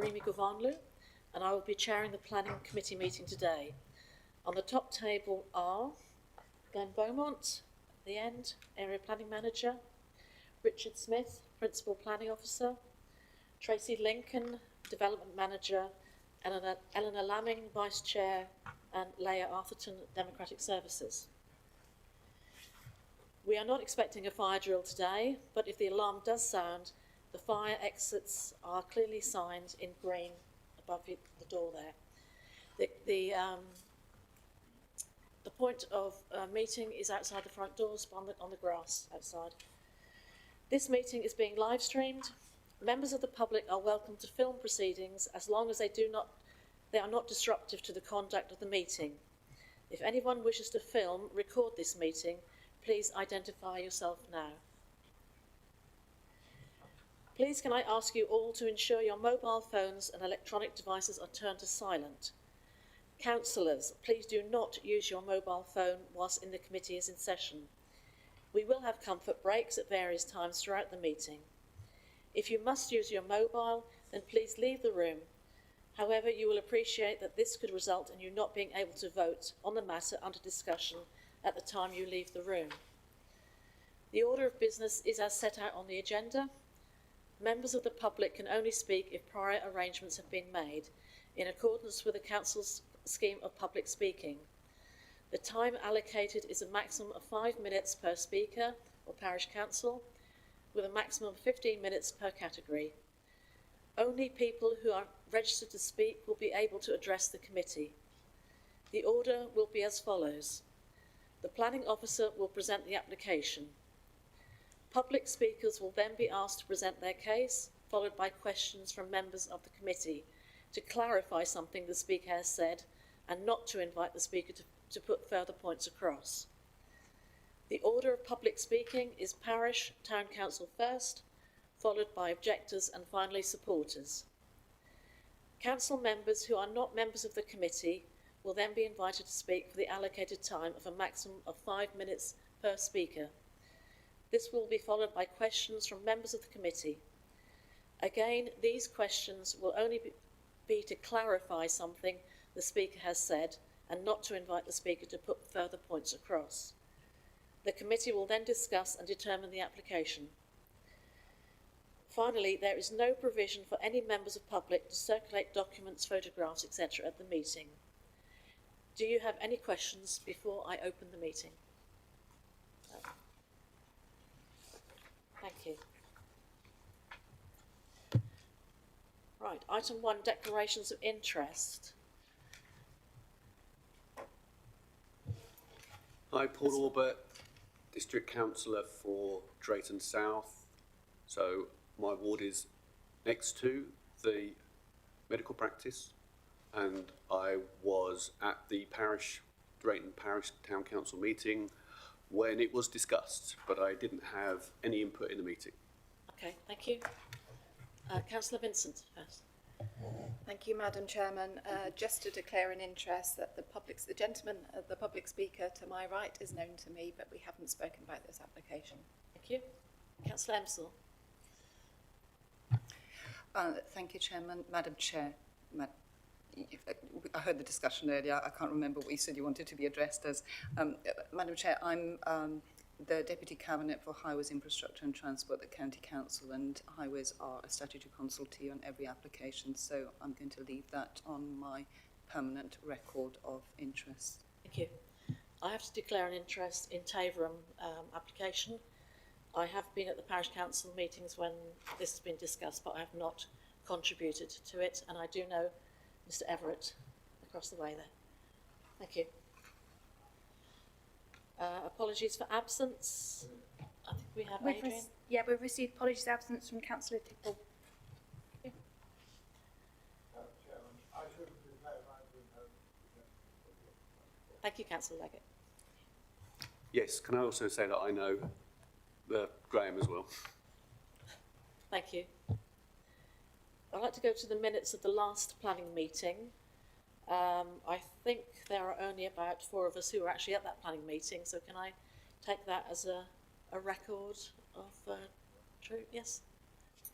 Remy Govanlu, and I will be chairing the Planning Committee meeting today. On the top table are Glenn Beaumont, at the end, Area Planning Manager, Richard Smith, Principal Planning Officer, Tracy Lincoln, Development Manager, Eleanor Lamming, Vice Chair, and Leah Arthurton, Democratic Services. We are not expecting a fire drill today, but if the alarm does sound, the fire exits are clearly signed in green above the door there. The point of meeting is outside the front doors on the grass outside. This meeting is being live streamed. Members of the public are welcome to film proceedings as long as they are not disruptive to the conduct of the meeting. If anyone wishes to record this meeting, please identify yourself now. Please can I ask you all to ensure your mobile phones and electronic devices are turned to silent. Councillors, please do not use your mobile phone whilst the committee is in session. We will have comfort breaks at various times throughout the meeting. If you must use your mobile, then please leave the room. However, you will appreciate that this could result in you not being able to vote on the matter under discussion at the time you leave the room. The order of business is as set out on the agenda. Members of the public can only speak if prior arrangements have been made, in accordance with the Council's scheme of public speaking. The time allocated is a maximum of 5 minutes per speaker or parish council, with a maximum of 15 minutes per category. Only people who are registered to speak will be able to address the committee. The order will be as follows. The planning officer will present the application. Public speakers will then be asked to present their case, followed by questions from members of the committee to clarify something the speaker has said and not to invite the speaker to put further points across. The order of public speaking is parish, town council first, followed by objectors and finally supporters. Council members who are not members of the committee will then be invited to speak for the allocated time of a maximum of 5 minutes per speaker. This will be followed by questions from members of the committee. Again, these questions will only be to clarify something the speaker has said and not to invite the speaker to put further points across. The committee will then discuss and determine the application. Finally, there is no provision for any members of public to circulate documents, photographs, etc. at the meeting. Do you have any questions before I open the meeting? No. Thank you. Right, item 1, declarations of interest. Hi, Paul Orbert, District Councillor for Drayton South. So my ward is next to the medical practice, and I was at the Drayton Parish Town Council meeting when it was discussed, but I didn't have any input in the meeting. Okay, thank you. Councillor Vincent first. Thank you, Madam Chairman. Just to declare an interest that the gentleman, the public speaker to my right is known to me, but we haven't spoken about this application. Thank you. Councillor Emsall. Thank you, Chairman. Madam Chair, I heard the discussion earlier. I can't remember what you said you wanted to be addressed as. Madam Chair, I'm the Deputy Cabinet for Highways, Infrastructure and Transport at County Council, and highways are a statutory consultee on every application, so I'm going to leave that on my permanent record of interest. Thank you. I have to declare an interest in Taverham application. I have been at the Parish Council meetings when this has been discussed, but I have not contributed to it, and I do know Mr. Everett across the way there. Thank you. Apologies for absence. I think we have Adrian. We've received apologies for absence from Councillor Tipple. Okay. Thank you, Councillor Leggett. Yes, can I also say that I know Graham as well? Thank you. I'd like to go to the minutes of the last planning meeting. I think there are only about 4 of us who were actually at that planning meeting, so can I take that as a record of true? Yes.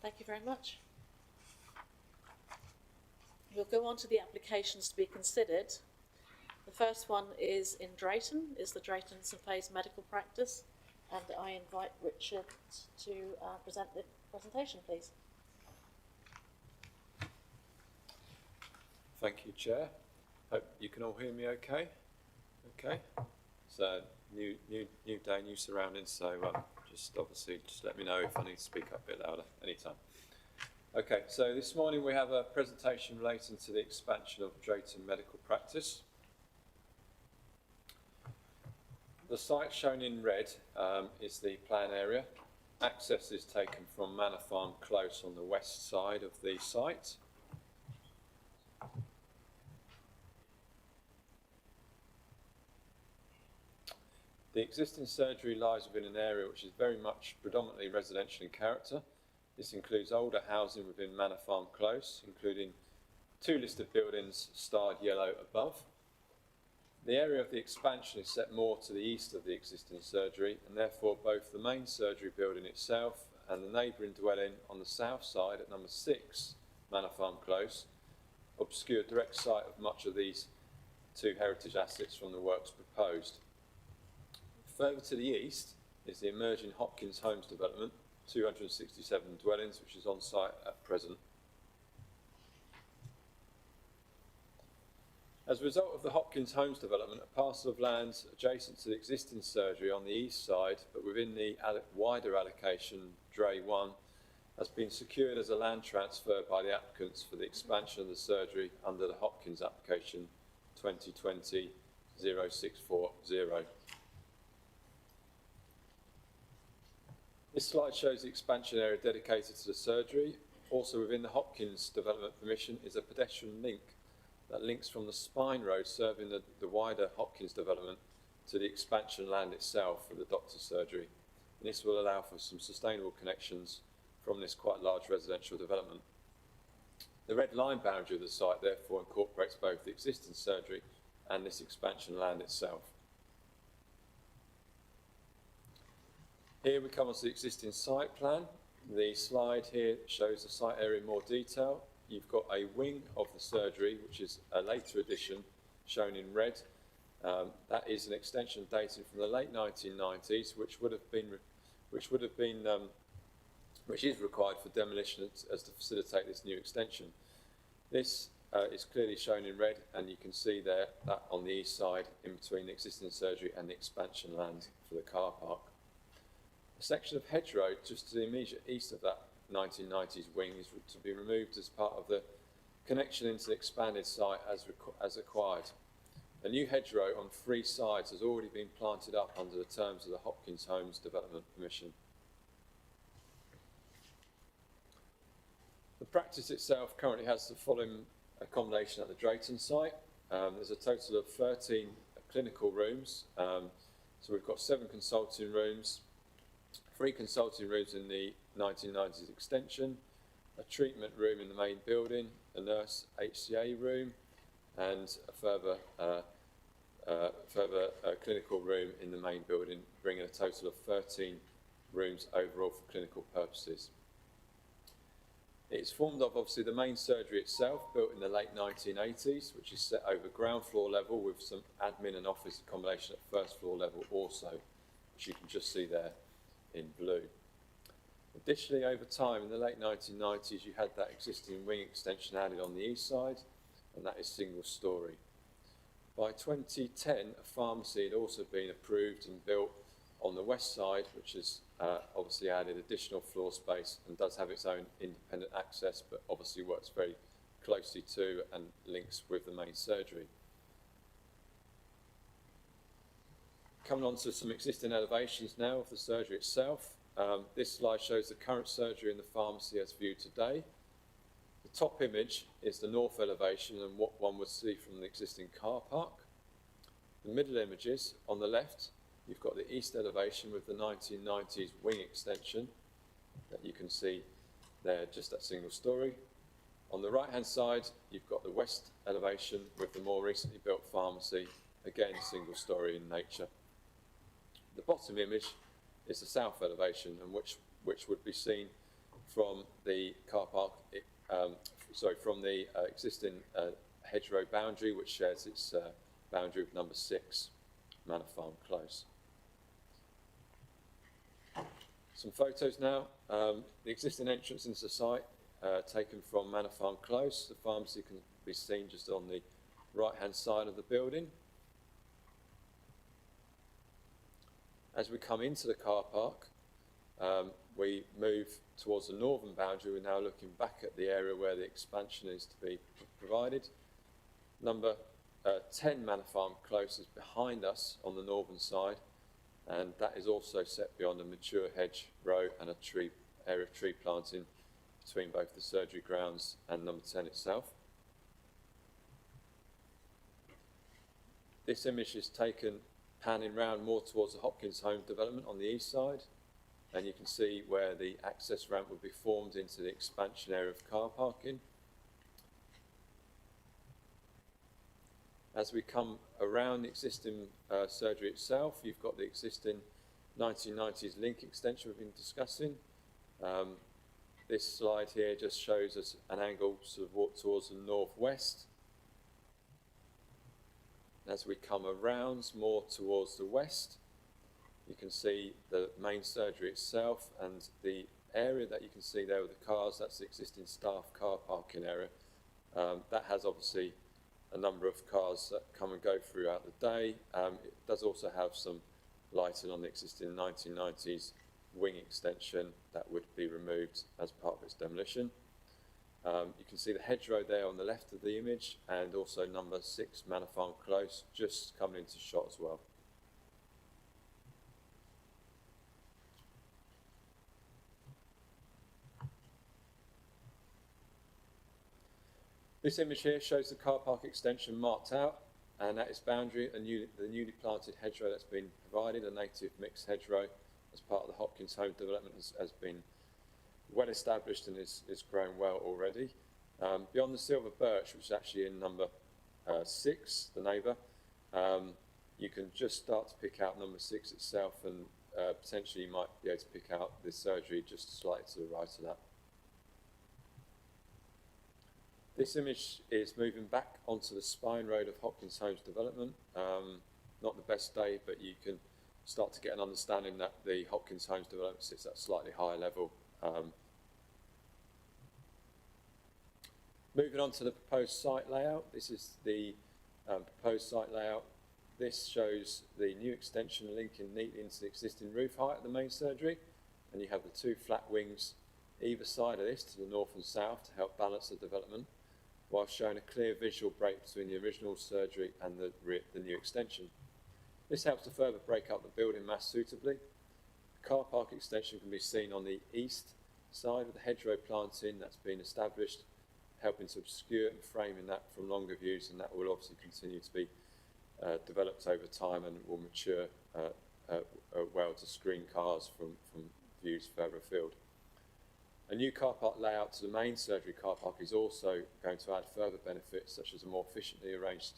Thank you very much. We'll go on to the applications to be considered. The first one is in Drayton, is the Drayton St Faith's Medical Practice, and I invite Richard to present the presentation, please. Thank you, Chair. Hope you can all hear me okay. Okay. So new day, new surroundings. So just let me know if I need to speak up a bit louder anytime. Okay. So this morning we have a presentation relating to the expansion of Drayton Medical Practice. The site shown in red is the plan area. Access is taken from Manor Farm Close on the west side of the site. The existing surgery lies within an area which is very much predominantly residential in character. This includes older housing within Manor Farm Close, including 2 listed buildings starred yellow above. The area of the expansion is set more to the east of the existing surgery, and therefore both the main surgery building itself and the neighbouring dwelling on the south side at number 6 Manor Farm Close obscure direct sight of much of these 2 heritage assets from the works proposed. Further to the east is the emerging Hopkins Homes development, 267 dwellings, which is on site at present. As a result of the Hopkins Homes development, a parcel of land adjacent to the existing surgery on the east side, but within the wider allocation, Dray 1, has been secured as a land transfer by the applicants for the expansion of the surgery under the Hopkins application 2020-0640. This slide shows the expansion area dedicated to the surgery. Also within the Hopkins development permission is a pedestrian link that links from the spine road serving the wider Hopkins development to the expansion land itself for the doctor's surgery. And this will allow for some sustainable connections from this quite large residential development. The red line boundary of the site therefore incorporates both the existing surgery and this expansion land itself. Here we come on to the existing site plan. The slide here shows the site area in more detail. You've got a wing of the surgery, which is a later addition, shown in red. That is an extension dating from the late 1990s, which is required for demolition as to facilitate this new extension. This is clearly shown in red, and you can see there that on the east side, in between the existing surgery and the expansion land for the car park. A section of hedgerow just to the immediate east of that 1990s wing is to be removed as part of the connection into the expanded site as acquired. A new hedgerow on 3 sides has already been planted up under the terms of the Hopkins Homes development permission. The practice itself currently has the following accommodation at the Drayton site. There's a total of 13 clinical rooms. So we've got 7 consulting rooms, 3 consulting rooms in the 1990s extension, a treatment room in the main building, a nurse HCA room, and a further clinical room in the main building, bringing a total of 13 rooms overall for clinical purposes. It's formed of obviously the main surgery itself, built in the late 1980s, which is set over ground floor level with some admin and office accommodation at first floor level also, which you can just see there in blue. Additionally, over time, in the late 1990s, you had that existing wing extension added on the east side, and that is single storey. By 2010, a pharmacy had also been approved and built on the west side, which has obviously added additional floor space and does have its own independent access, but obviously works very closely to and links with the main surgery. Coming on to some existing elevations now of the surgery itself. This slide shows the current surgery in the pharmacy as viewed today. The top image is the north elevation and what one would see from the existing car park. The middle images on the left, you've got the east elevation with the 1990s wing extension that you can see there, just that single storey. On the right hand side, you've got the west elevation with the more recently built pharmacy, again single storey in nature. The bottom image is the south elevation, and which would be seen from the car park from the existing hedgerow boundary, which shares its boundary with number 6, Manor Farm Close. Some photos now. The existing entrance into the site, taken from Manor Farm Close. The pharmacy can be seen just on the right-hand side of the building. As we come into the car park, we move towards the northern boundary. We're now looking back at the area where the expansion is to be provided. Number 10 Manor Farm Close is behind us on the northern side, and that is also set beyond a mature hedge row and a area of tree planting between both the surgery grounds and number 10 itself. This image is taken panning round more towards the Hopkins home development on the east side, and you can see where the access ramp will be formed into the expansion area of car parking. As we come around the existing surgery itself, you've got the existing 1990s link extension we've been discussing. This slide here just shows us an angle sort of walk towards the northwest. As we come around more towards the west, you can see the main surgery itself, and the area that you can see there with the cars, that's the existing staff car parking area. That has obviously a number of cars that come and go throughout the day. It does also have some lighting on the existing 1990s wing extension that would be removed as part of its demolition. You can see the hedgerow there on the left of the image, and also number 6 Manor Farm Close just coming into shot as well. This image here shows the car park extension marked out, and at its boundary, the newly planted hedgerow that's been provided, a native mixed hedgerow as part of the Hopkins home development, has been well established and is grown well already. Beyond the silver birch, which is actually in number 6, the neighbour, you can just start to pick out number 6 itself, and potentially you might be able to pick out this surgery just slightly to the right of that. This image is moving back onto the spine road of Hopkins Homes development. Not the best day, but you can start to get an understanding that the Hopkins Homes development sits at a slightly higher level. Moving on to the proposed site layout. This is the proposed site layout. This shows the new extension linking neatly into the existing roof height of the main surgery, and you have the 2 flat wings either side of this to the north and south to help balance the development, while showing a clear visual break between the original surgery and the new extension. This helps to further break up the building mass suitably. The car park extension can be seen on the east side with the hedgerow planting that's been established, helping to obscure and framing that from longer views, and that will obviously continue to be developed over time and will mature well to screen cars from views further afield. A new car park layout to the main surgery car park is also going to add further benefits, such as a more efficiently arranged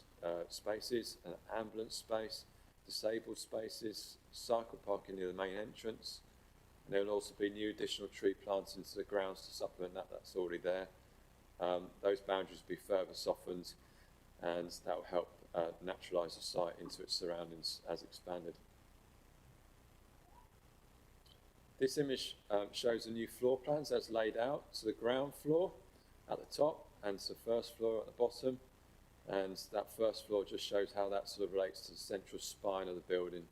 spaces, an ambulance space, disabled spaces, cycle parking near the main entrance, and there will also be new additional tree plants into the grounds to supplement that's already there. Those boundaries will be further softened, and that will help naturalise the site into its surroundings as expanded. This image shows the new floor plans as laid out to the ground floor at the top and to the first floor at the bottom, and that first floor just shows how that sort of relates to the central spine of the building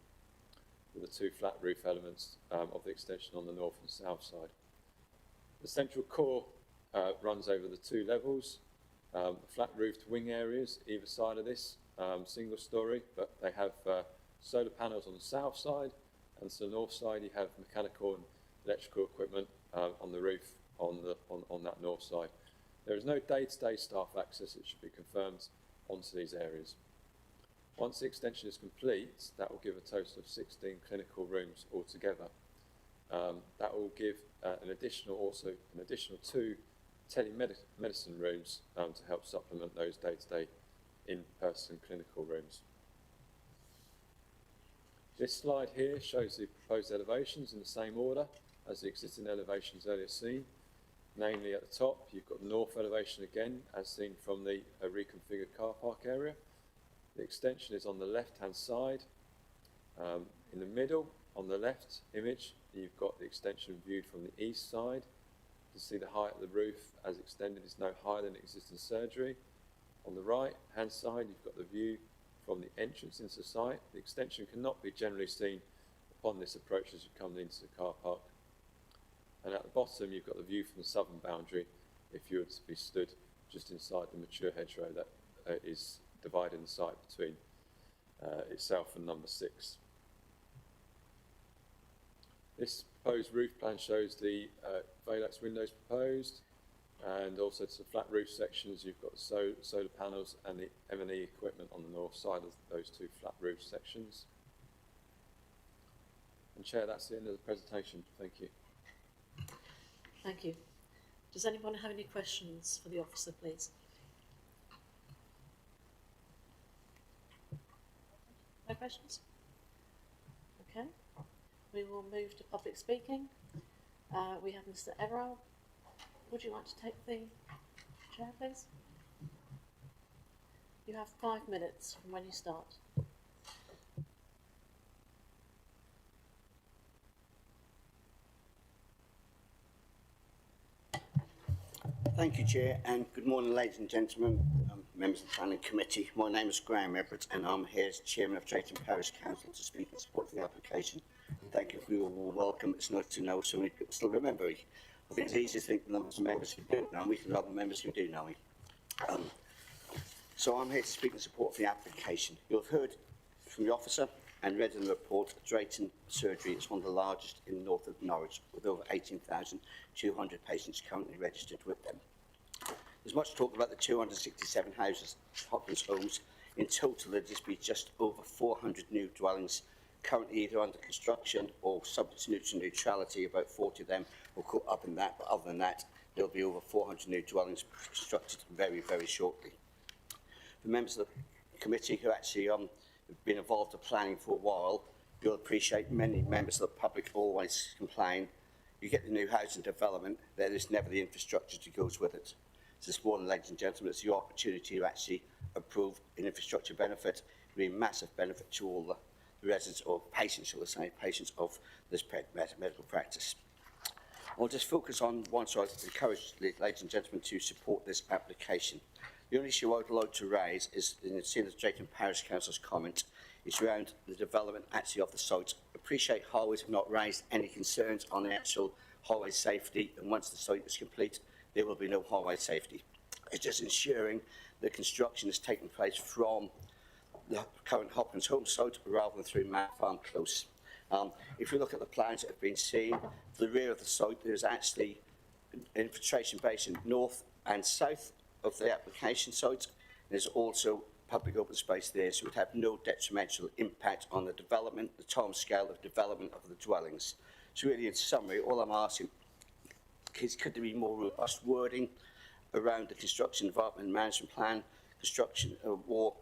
with the 2 flat roof elements of the extension on the north and south side. The central core runs over the 2 levels, flat roofed wing areas either side of this, single story, but they have solar panels on the south side, and to the north side you have mechanical and electrical equipment on the roof on that north side. There is no day-to-day staff access, it should be confirmed, onto these areas. Once the extension is complete, that will give a total of 16 clinical rooms altogether. That will give an additional 2 telemedicine rooms to help supplement those day-to-day in-person clinical rooms. This slide here shows the proposed elevations in the same order as the existing elevations earlier seen. Namely, at the top, you've got the north elevation again, as seen from the reconfigured car park area. The extension is on the left-hand side. In the middle, on the left image, you've got the extension viewed from the east side. You can see the height of the roof as extended is no higher than the existing surgery. On the right-hand side, you've got the view from the entrance into the site. The extension cannot be generally seen upon this approach as you come into the car park. And at the bottom, you've got the view from the southern boundary if you were to be stood just inside the mature hedgerow that is dividing the site between itself and number 6. This proposed roof plan shows the Valex windows proposed, and also to the flat roof sections, you've got the solar panels and the M&E equipment on the north side of those 2 flat roof sections. And Chair, that's the end of the presentation. Thank you. Thank you. Does anyone have any questions for the officer, please? No questions? Okay. We will move to public speaking. We have Mr. Everall. Would you like to take the chair, please? You have 5 minutes from when you start. Thank you, Chair, and good morning, ladies and gentlemen, members of the Planning Committee. My name is Graham Everett, and I'm here as Chairman of Drayton Parish Council to speak in support of the application. Thank you for your warm welcome. It's nice to know so many people still remember me. I think it's easy to think the numbers of members who don't know me than other members who do know me. So I'm here to speak in support of the application. You'll have heard from the officer and read in the report, Drayton Surgery is one of the largest in the north of Norwich, with over 18,200 patients currently registered with them. There's much talk about the 267 houses, Hopkins homes. In total, there'll just be just over 400 new dwellings currently either under construction or subject to neutral neutrality. About 40 of them will go up in that, but other than that, there'll be over 400 new dwellings constructed very, very shortly. The members of the committee who actually have been involved in planning for a while, you'll appreciate many members of the public always complain, you get the new housing development, there is never the infrastructure that goes with it. So this morning, ladies and gentlemen, it's your opportunity to actually approve an infrastructure benefit. It will be a massive benefit to all the residents or patients, shall I say, patients of this medical practice. I'll just focus on one, so I encourage ladies and gentlemen to support this application. The only issue I would like to raise is, in seeing the Drayton Parish Council's comment, is around the development actually of the site. Appreciate highways have not raised any concerns on the actual highway safety, and once the site is complete, there will be no highway safety. It's just ensuring that construction is taking place from the current Hopkins home site rather than through Manor Farm Close. If you look at the plans that have been seen, to the rear of the site, there's actually an infiltration basin north and south of the application site. There's also public open space there, so it would have no detrimental impact on the development, the time scale of development of the dwellings. So really, in summary, all I'm asking is, could there be more robust wording around the construction development management plan, construction, or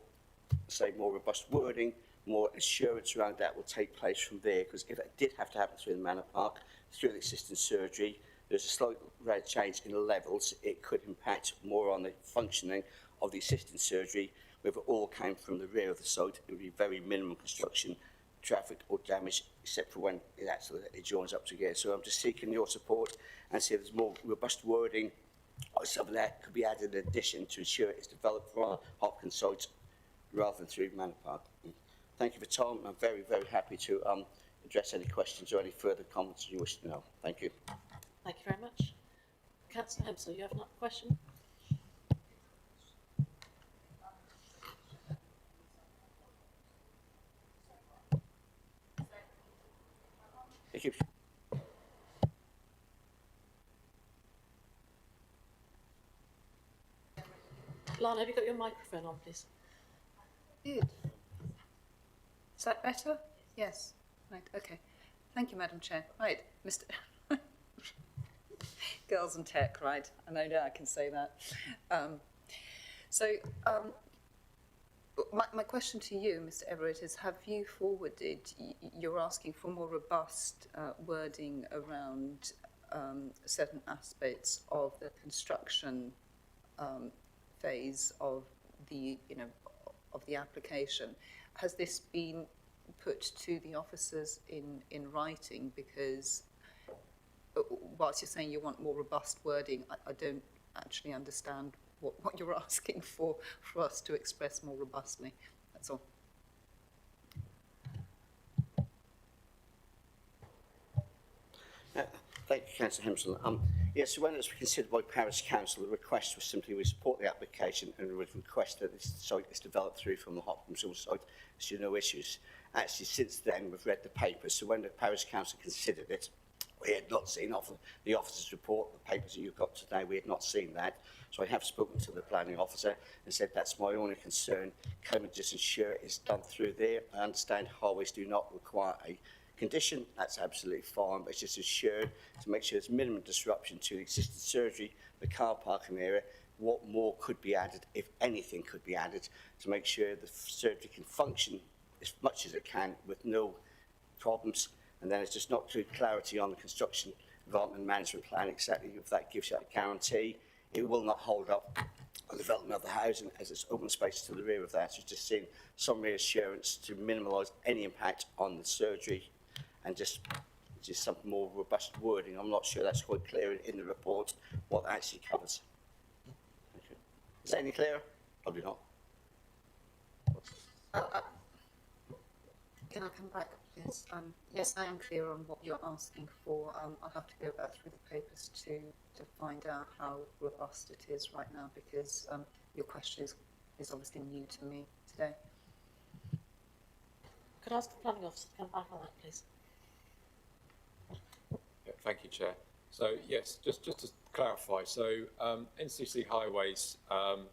say more robust wording, more assurance around that will take place from there, because if it did have to happen through the Manor Park, through the existing surgery, there's a slight rate change in the levels. It could impact more on the functioning of the existing surgery. If it all came from the rear of the site, it would be very minimum construction, traffic or damage, except for when it joins up together. So I'm just seeking your support and see if there's more robust wording or something that could be added in addition to ensure it's developed from Hopkins site rather than through Manor Park. Thank you for your time. I'm very, very happy to address any questions or any further comments you wish to know. Thank you. Thank you very much. Councillor Hempsall, you have another question? Thank you. Lana, have you got your microphone on, please? Good. Is that better? Yes. Right, okay. Thank you, Madam Chair. Right, Mr. Girls and tech, right? I know now I can say that. My question to you, Mr. Everett, is have you forwarded, you're asking for more robust wording around certain aspects of the construction phase of the, of the application. Has this been put to the officers in writing? Because whilst you're saying you want more robust wording, I don't actually understand what you're asking for us to express more robustly. That's all. Thank you, Councillor Hempsall. Yes, when it was considered by Parish Council, the request was simply we support the application and would request that this site is developed through from the Hopkins Hill site, so no issues. Actually, since then, we've read the papers, so when the Parish Council considered it, we had not seen off the officer's report, the papers that you've got today, we had not seen that. So I have spoken to the planning officer and said that's my only concern. Can we just ensure it's done through there? I understand highways do not require a condition, that's absolutely fine, but it's just ensured to make sure there's minimum disruption to the existing surgery, the car parking area. What more could be added, if anything could be added, to make sure the surgery can function as much as it can with no problems. And then it's just not good clarity on the construction development management plan exactly if that gives you a guarantee. It will not hold up the development of the housing as it's open space to the rear of that. So just seeing some reassurance to minimise any impact on the surgery and just some more robust wording. I'm not sure that's quite clear in the report what that actually covers. Okay. Is that any clearer? Probably not. Can I come back, please? Yes, I am clear on what you're asking for. I'll have to go back through the papers to find out how robust it is right now, because your question is obviously new to me today. Could I ask the planning officer to come back on that, please? Yeah, thank you, Chair. So yes, just to clarify, so NCC Highways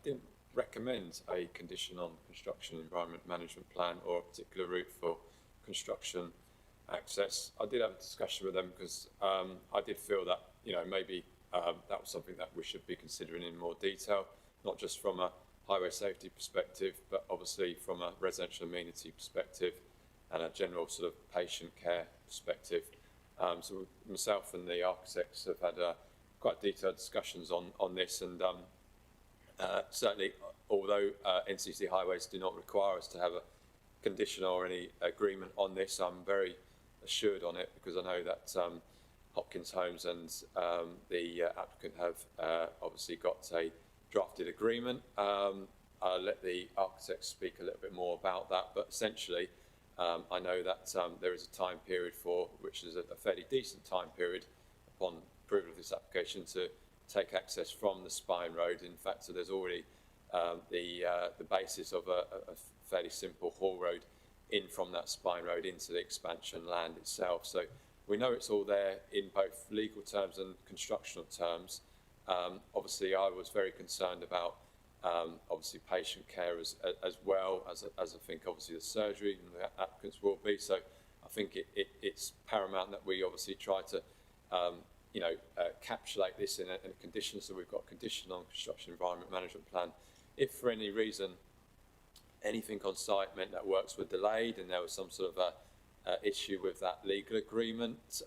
didn't recommend a condition on construction environment management plan or a particular route for construction access. I did have a discussion with them because I did feel that maybe that was something that we should be considering in more detail, not just from a highway safety perspective, but obviously from a residential amenity perspective and a general sort of patient care perspective. So myself and the architects have had quite detailed discussions on this, and certainly, although NCC Highways do not require us to have a condition or any agreement on this, I'm very assured on it because I know that Hopkins Homes and the applicant have obviously got a drafted agreement. I'll let the architects speak a little bit more about that, but essentially I know that there is a time period which is a fairly decent time period upon approval of this application to take access from the Spine Road. In fact, so there's already the basis of a fairly simple haul road in from that Spine Road into the expansion land itself. So we know it's all there in both legal terms and constructional terms. Obviously, I was very concerned about obviously patient care as well as I think obviously the surgery and the applicants will be. So I think it's paramount that we obviously try to encapsulate this in a condition. So we've got a condition on construction environment management plan. If for any reason anything on site meant that works were delayed and there was some sort of issue with that legal agreement,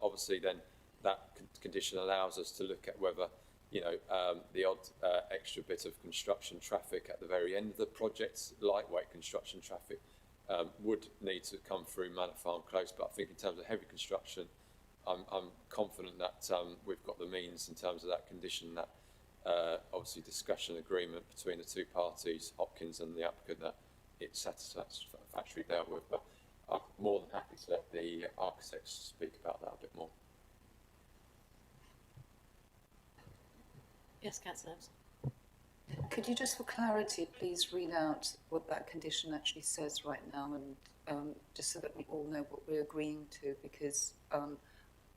obviously then that condition allows us to look at whether the odd extra bit of construction traffic at the very end of the project, lightweight construction traffic, would need to come through Manor Farm Close. But I think in terms of heavy construction, I'm confident that we've got the means in terms of that condition, that obviously discussion agreement between the two parties, Hopkins and the applicant, that it's satisfactorily dealt with. But I'm more than happy to let the architects speak about that a bit more. Yes, Councillor. Could you just for clarity please read out what that condition actually says right now, and just so that we all know what we're agreeing to, because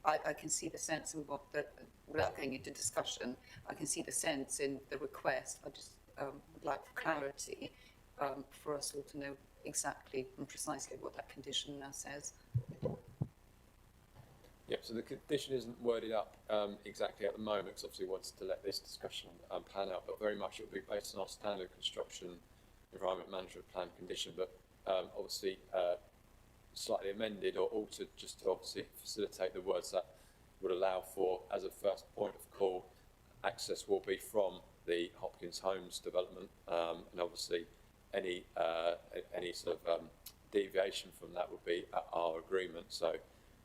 I can see the sense in what without going into discussion, I can see the sense in the request. I just would like clarity for us all to know exactly and precisely what that condition now says. Yeah, so the condition isn't worded up exactly at the moment, because obviously we wanted to let this discussion plan out, but very much it will be based on our standard construction environment management plan condition, but obviously slightly amended or altered just to obviously facilitate the words that would allow for, as a first point of call, access will be from the Hopkins Homes development, and obviously any sort of deviation from that would be at our agreement. So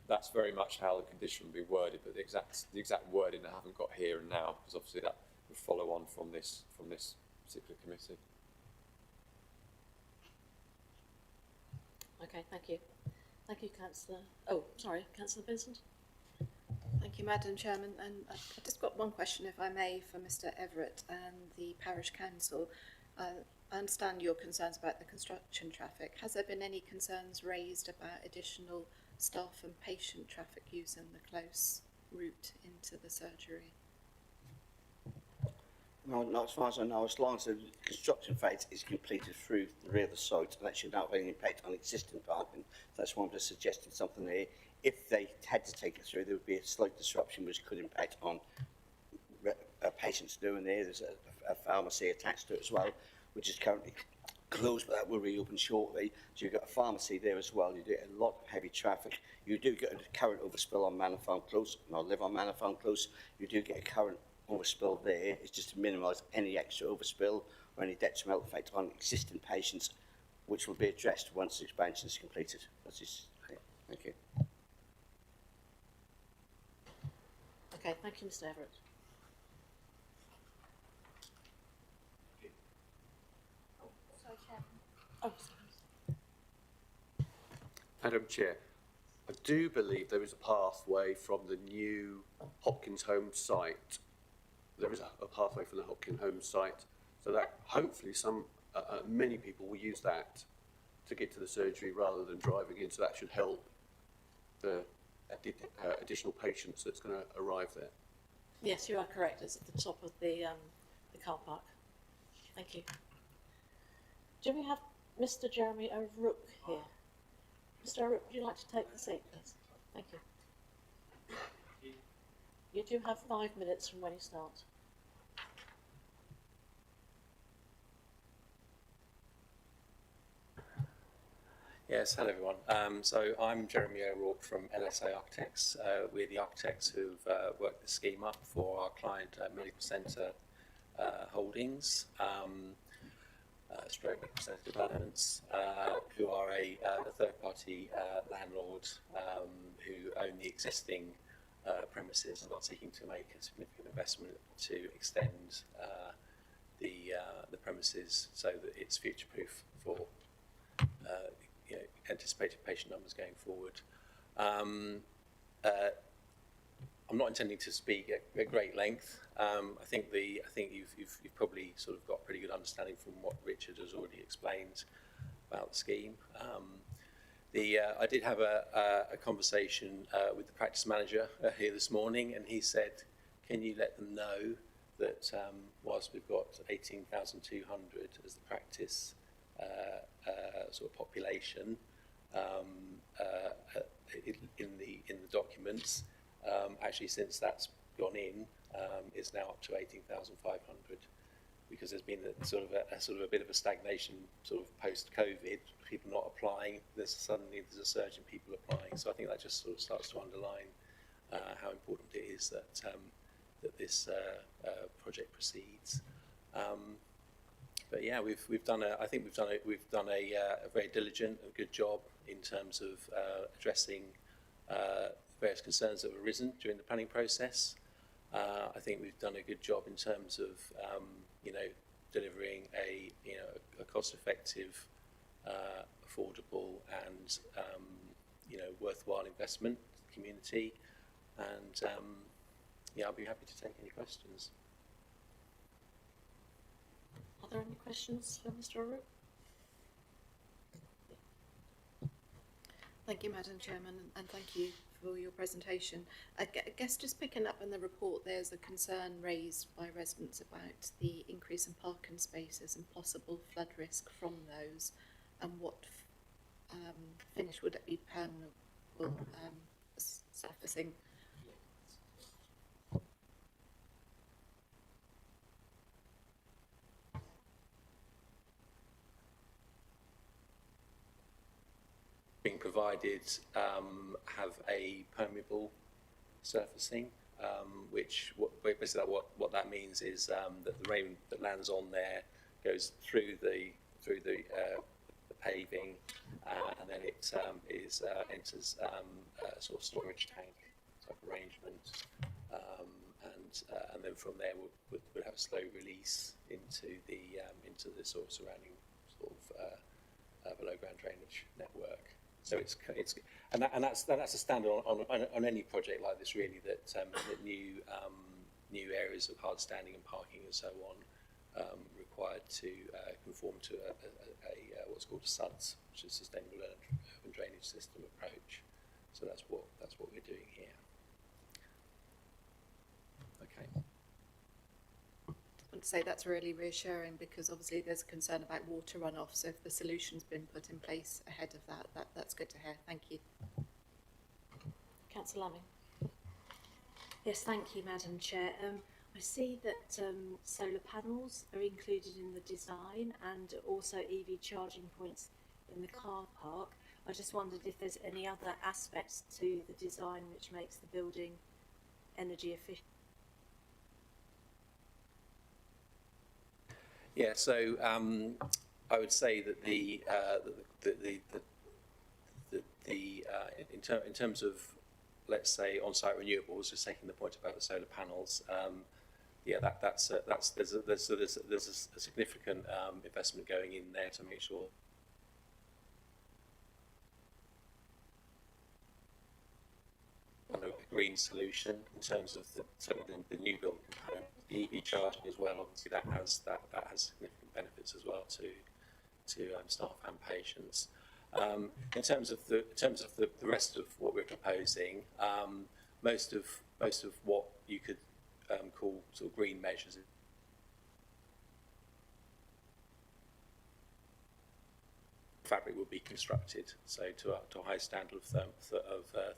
that's very much how the condition will be worded, but the exact wording I haven't got here and now, because obviously that would follow on from this particular committee. Okay, thank you. Thank you, Councillor. Oh, sorry, Councillor Vincent. Thank you, Madam Chairman. And I've just got one question, if I may, for Mr Everett and the Parish Council. I understand your concerns about the construction traffic. Has there been any concerns raised about additional staff and patient traffic using the close route into the surgery? No, not as far as I know. As long as the construction phase is completed through the rear of the site, that should not have any impact on existing parking. That's why I'm just suggesting something there. If they had to take it through, there would be a slight disruption which could impact on patients doing there. There's a pharmacy attached to it as well, which is currently closed, but that will reopen shortly. So you've got a pharmacy there as well. You do get a lot of heavy traffic. You do get a current overspill on Manor Farm Close, and I live on Manor Farm Close. You do get a current overspill there. It's just to minimise any extra overspill or any detrimental effect on existing patients, which will be addressed once the expansion is completed. That's just, yeah. Thank you. Okay, thank you, Mr Everett. Sorry, Chairman. Oh, sorry. Madam Chair, I do believe there is a pathway from the new Hopkins Home site. There is a pathway from the Hopkins Home site, so that hopefully many people will use that to get to the surgery rather than driving in. So that should help the additional patients that's going to arrive there. Yes, you are correct. It's at the top of the car park. Thank you. Do we have Mr Jeremy O'Rourke here? Mr O'Rourke, would you like to take the seat, please? Thank you. You do have 5 minutes from when you start. Yes, hello everyone. So I'm Jeremy O'Rourke from LSA Architects. We're the architects who've worked the scheme up for our client Medical Centre Holdings, stroke Medical Developments, who are a third-party landlord who own the existing premises and are seeking to make a significant investment to extend the premises so that it's future-proof for anticipated patient numbers going forward. I'm not intending to speak at great length. I think you've probably sort of got pretty good understanding from what Richard has already explained about the scheme. I did have a conversation with the practice manager here this morning, and he said, can you let them know that whilst we've got 18,200 as the practice sort of population in the documents, actually since that's gone in, is now up to 18,500, because there's been a sort of a bit of a stagnation sort of post-COVID, people not applying. There's a surge in people applying. So I think that just sort of starts to underline how important it is that that this project proceeds. But yeah, we've done a very diligent and good job in terms of addressing various concerns that have arisen during the planning process. I think we've done a good job in terms of delivering a cost-effective, affordable, and worthwhile investment to the community. And I'll be happy to take any questions. Are there any questions for Mr O'Rourke? Thank you, Madam Chairman, and thank you for your presentation. I guess just picking up in the report, there's a concern raised by residents about the increase in parking spaces and possible flood risk from those, and what finish would it be, permanent surfacing? Being provided have a permeable surfacing, basically what that means is that the rain that lands on there goes through the paving, and then it enters a sort of storage tank type arrangement, and then from there we'll have a slow release into the sort of surrounding sort of below ground drainage network. So that's a standard on any project like this, really, that new areas of hard standing and parking and so on required to conform to a what's called a SUDS, which is Sustainable Urban Drainage System approach. So that's what we're doing here. Okay. I want to say that's really reassuring, because obviously there's a concern about water runoff. So if the solution's been put in place ahead of that's good to hear. Thank you. Councillor Lamming. Yes, thank you, Madam Chair. I see that solar panels are included in the design and also EV charging points in the car park. I just wondered if there's any other aspects to the design which makes the building energy efficient. Yeah, so I would say that in terms of, let's say, on-site renewables, just taking the point about the solar panels, yeah, there's a significant investment going in there to make sure a green solution in terms of the new build component. The EV charging as well, obviously that has significant benefits as well to staff and patients. In terms of the rest of what we're proposing, most of what you could call sort of green measures fabric would be constructed, so to a high standard of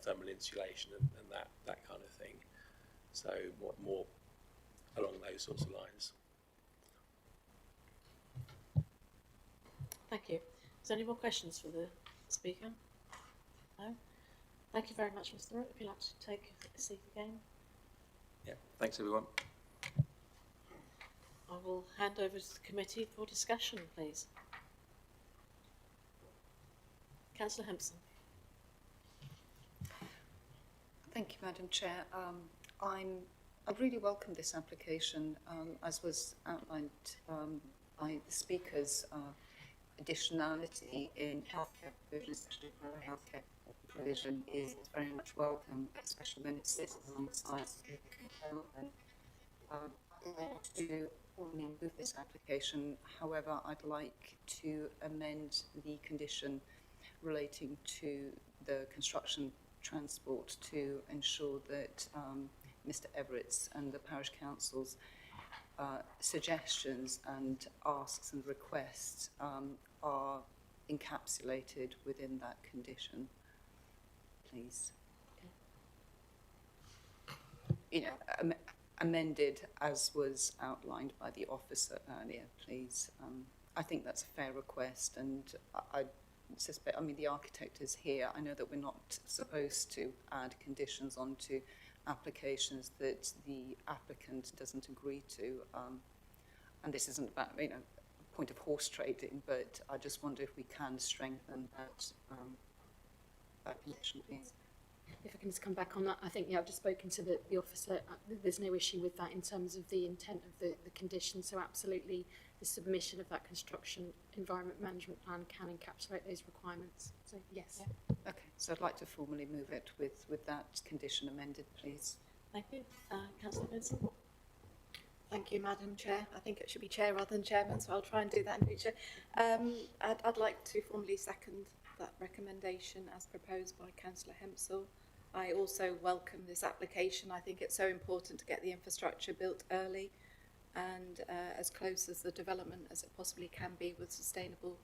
thermal insulation and that kind of thing. So more along those sorts of lines. Thank you. Is there any more questions for the speaker? No? Thank you very much, Mr. Root. If you'd like to take a seat again. Yeah, thanks everyone. I will hand over to the committee for discussion, please. Councillor Hempson. Thank you, Madam Chair. I really welcome this application, as was outlined by the speakers. Additionality in healthcare provision, especially for healthcare provision, is very much welcome, especially when it sits alongside development. I'd like to formally move this application. However, I'd like to amend the condition relating to the construction transport to ensure that Mr. Everett's and the Parish Council's suggestions and asks and requests are encapsulated within that condition, please. You know, amended as was outlined by the officer earlier, please. I think that's a fair request, and I suspect, I mean, the architect is here. I know that we're not supposed to add conditions onto applications that the applicant doesn't agree to, and this isn't about, you know, a point of horse trading, but I just wonder if we can strengthen that condition, please. If I can just come back on that, I think, yeah, I've just spoken to the officer. There's no issue with that in terms of the intent of the condition. So absolutely, the submission of that construction environment management plan can encapsulate those requirements. So yes. Yeah. Okay, so I'd like to formally move it with that condition amended, please. Thank you. Councillor Vincent. Thank you, Madam Chair. I think it should be Chair rather than Chairman, so I'll try and do that in future. I'd like to formally second that recommendation as proposed by Councillor Hempsall. I also welcome this application. I think it's so important to get the infrastructure built early and as close as the development as it possibly can be with sustainable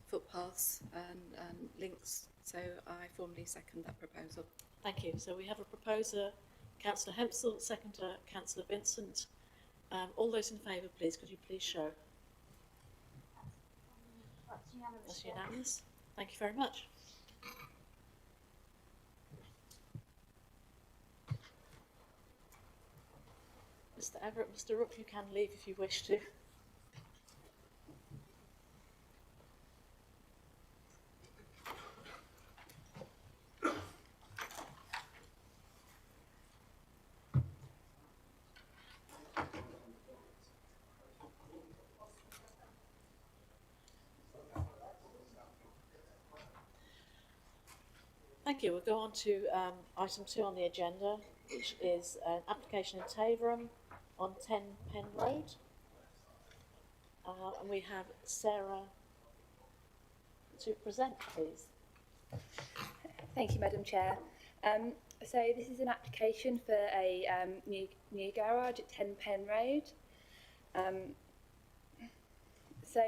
footpaths and links. So I formally second that proposal. Thank you. So we have a proposer, Councillor Hempsall, seconder, Councillor Vincent. All those in favour, please, could you please show? That's unanimous. That's unanimous. Thank you very much. Mr Everett. Mr Rook, you can leave if you wish to. Thank you. We'll go on to item 2 on the agenda, which is an application in Taverham on 10 Pen Road. And we have Sarah to present, please. Thank you, Madam Chair. So this is an application for a new garage at 10 Pen Road. So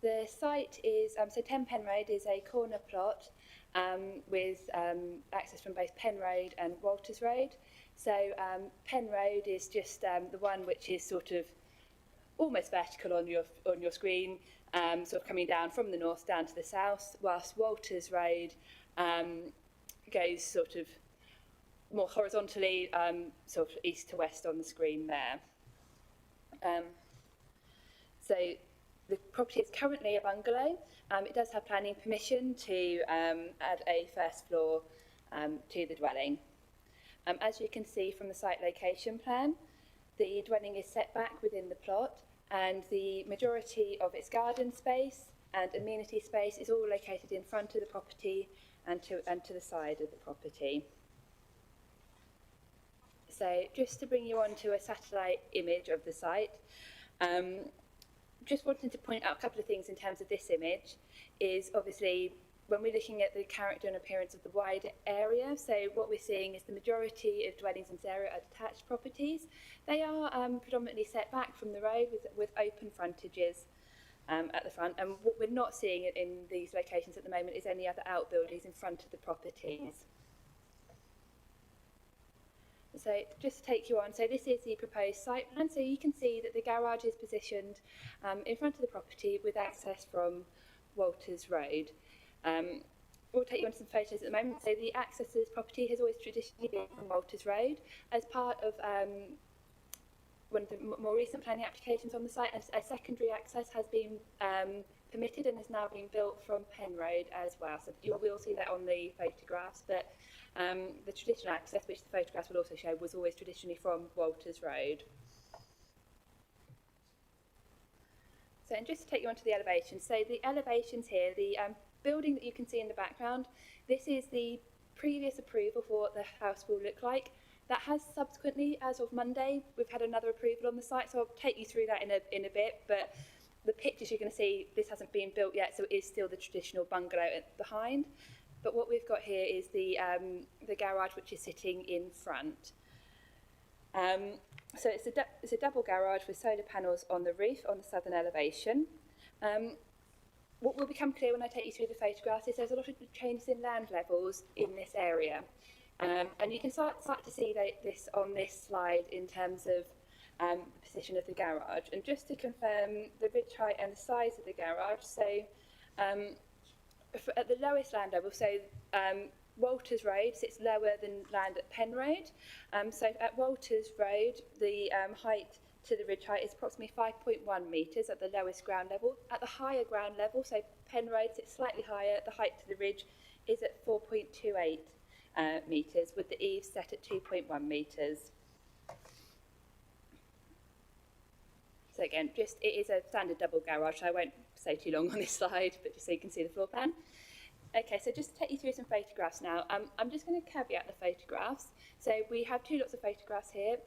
the site is, so 10 Pen Road is a corner plot with access from both Pen Road and Walters Road. So Pen Road is just the one which is sort of almost vertical on your screen, sort of coming down from the north down to the south, whilst Walters Road goes sort of more horizontally, sort of east to west on the screen there. So the property is currently a bungalow. It does have planning permission to add a first floor to the dwelling. As you can see from the site location plan, the dwelling is set back within the plot, and the majority of its garden space and amenity space is all located in front of the property and to the side of the property. So just to bring you on to a satellite image of the site, just wanted to point out a couple of things in terms of this image is obviously when we're looking at the character and appearance of the wider area, so what we're seeing is the majority of dwellings in this area are detached properties. They are predominantly set back from the road with open frontages at the front, and what we're not seeing in these locations at the moment is any other outbuildings in front of the properties. So just to take you on, so this is the proposed site plan. So you can see that the garage is positioned in front of the property with access from Walters Road. We'll take you on some photos at the moment. So the access to this property has always traditionally been from Walters Road. As part of one of the more recent planning applications on the site, a secondary access has been permitted and has now been built from Pen Road as well. So you will see that on the photographs, but the traditional access, which the photographs will also show, was always traditionally from Walters Road. So, and just to take you onto the elevations, so the elevations here, the building that you can see in the background, this is the previous approval for what the house will look like. That has subsequently, as of Monday, we've had another approval on the site, so I'll take you through that in a bit, but the pictures you're going to see, this hasn't been built yet, so it is still the traditional bungalow behind. But what we've got here is the garage, which is sitting in front. So it's a double garage with solar panels on the roof on the southern elevation. What will become clear when I take you through the photographs is there's a lot of changes in land levels in this area. And you can start to see this on this slide in terms of the position of the garage. And just to confirm the ridge height and the size of the garage, so at the lowest land level, so Walters Road sits lower than land at Pen Road. So at Walters Road, the height to the ridge height is approximately 5.1 metres at the lowest ground level. At the higher ground level, so Pen Road sits slightly higher, the height to the ridge is at 4.28 metres, with the eaves set at 2.1 metres. So again, it is a standard double garage, so I won't stay too long on this slide, but just so you can see the floor plan. Okay, so just to take you through some photographs now, I'm just going to caveat the photographs. So we have two lots of photographs here.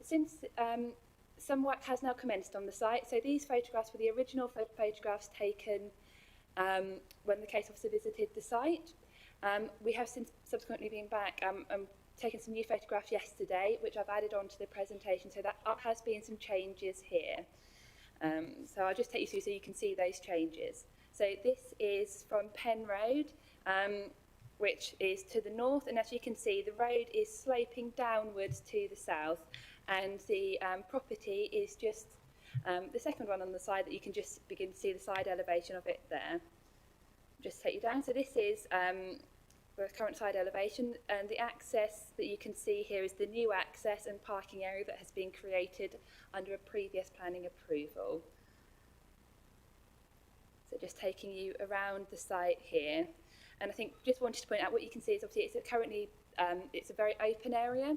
Since some work has now commenced on the site, so these photographs were the original photographs taken when the case officer visited the site. We have since subsequently been back and taken some new photographs yesterday, which I've added onto the presentation, so that has been some changes here. So I'll just take you through so you can see those changes. So this is from Pen Road, which is to the north, and as you can see, the road is sloping downwards to the south, and the property is just the second one on the side that you can just begin to see the side elevation of it there. Just take you down. So this is the current side elevation, and the access that you can see here is the new access and parking area that has been created under a previous planning approval. So just taking you around the site here, and I think just wanted to point out what you can see is obviously it's currently it's a very open area.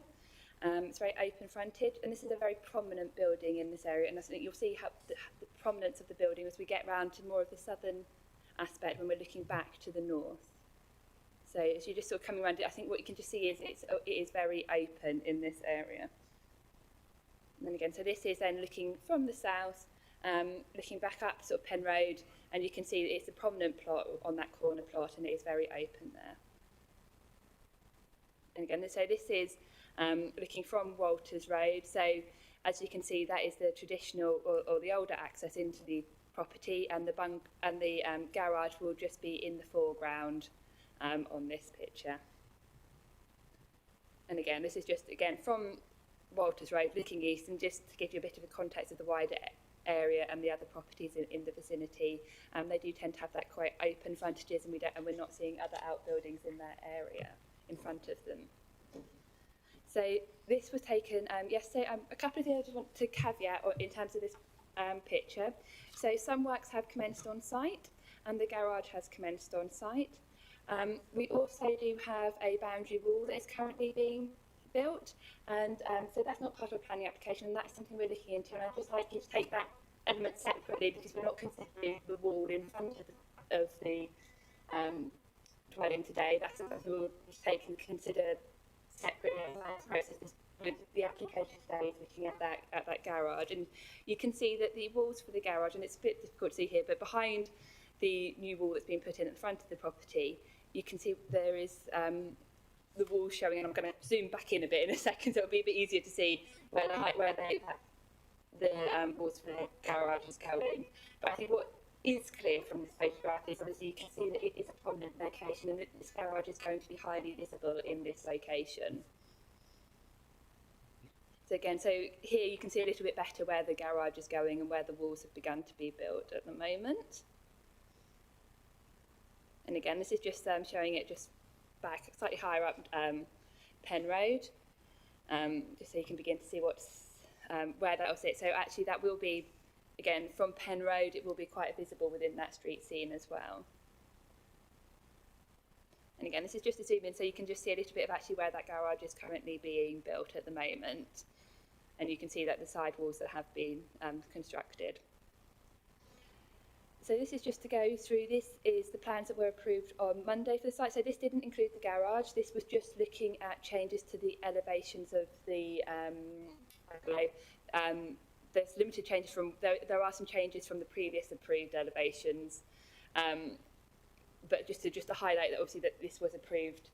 It's very open frontage, and this is a very prominent building in this area, and I think you'll see how the prominence of the building as we get round to more of the southern aspect when we're looking back to the north. So as you're just sort of coming around it, I think what you can just see is it is very open in this area. And then again, so this is then looking from the south, looking back up sort of Penn Road, and you can see that it's a prominent plot on that corner plot, and it is very open there. And again, so this is looking from Walters Road. So as you can see, that is the traditional or the older access into the property, and the garage will just be in the foreground on this picture. And again, this is just again from Walters Road looking east, and just to give you a bit of a context of the wider area and the other properties in the vicinity, they do tend to have that quite open frontages, and we're not seeing other outbuildings in that area in front of them. So this was taken yesterday. A couple of things I just want to caveat in terms of this picture. So some works have commenced on site, and the garage has commenced on site. We also do have a boundary wall that is currently being built, and so that's not part of a planning application, and that's something we're looking into, and I'd just like you to take that element separately, because we're not considering the wall in front of the dwelling today. That's something we'll take and consider separately as the process with the application today is looking at that garage. And you can see that the walls for the garage, and it's a bit difficult to see here, but behind the new wall that's been put in at the front of the property, you can see there is the wall showing, and I'm going to zoom back in a bit in a second so it'll be a bit easier to see where the walls for the garage is going. But I think what is clear from this photograph is obviously you can see that it is a prominent location, and that this garage is going to be highly visible in this location. So again, so here you can see a little bit better where the garage is going and where the walls have begun to be built at the moment. And again, this is just showing it just back slightly higher up Penn Road, just so you can begin to see where that will sit. So actually that will be, again, from Penn Road, it will be quite visible within that street scene as well. And again, this is just a zoom in, so you can just see a little bit of actually where that garage is currently being built at the moment. And you can see that the side walls that have been constructed. So this is just to go through, this is the plans that were approved on Monday for the site. So this didn't include the garage, this was just looking at changes to the elevations of the there's limited changes from, there are some changes from the previous approved elevations, but just to highlight that obviously that this was approved,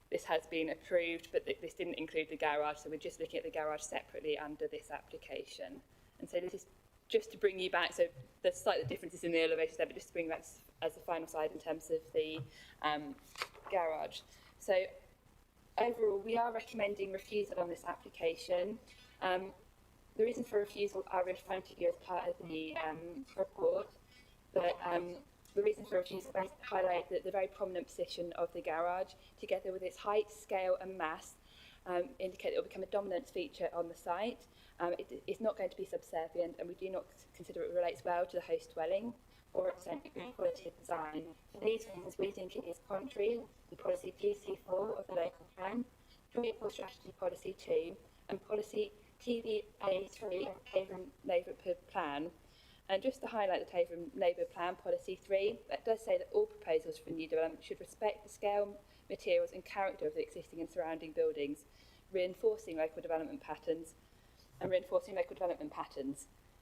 this has been approved, but this didn't include the garage, so we're just looking at the garage separately under this application. And so this is just to bring you back, so there's slight differences in the elevations there, but just to bring you back as the final slide in terms of the garage. So overall, we are recommending refusal on this application. The reasons for refusal are referred to you as part of the report, but the reasons for refusal highlight that the very prominent position of the garage, together with its height, scale and mass, indicate that it will become a dominant feature on the site. It is not going to be subservient, and we do not consider it relates well to the host dwelling or represent a good quality of design. For these reasons, we think it is contrary to policy PC4 of the local plan, Vehicle Strategy Policy 2, and policy TVA3 of Taven Neighbourhood Plan. And just to highlight the Taven Neighbourhood Plan Policy 3, that does say that all proposals for new development should respect the scale, materials and character of the existing and surrounding buildings, reinforcing local development patterns.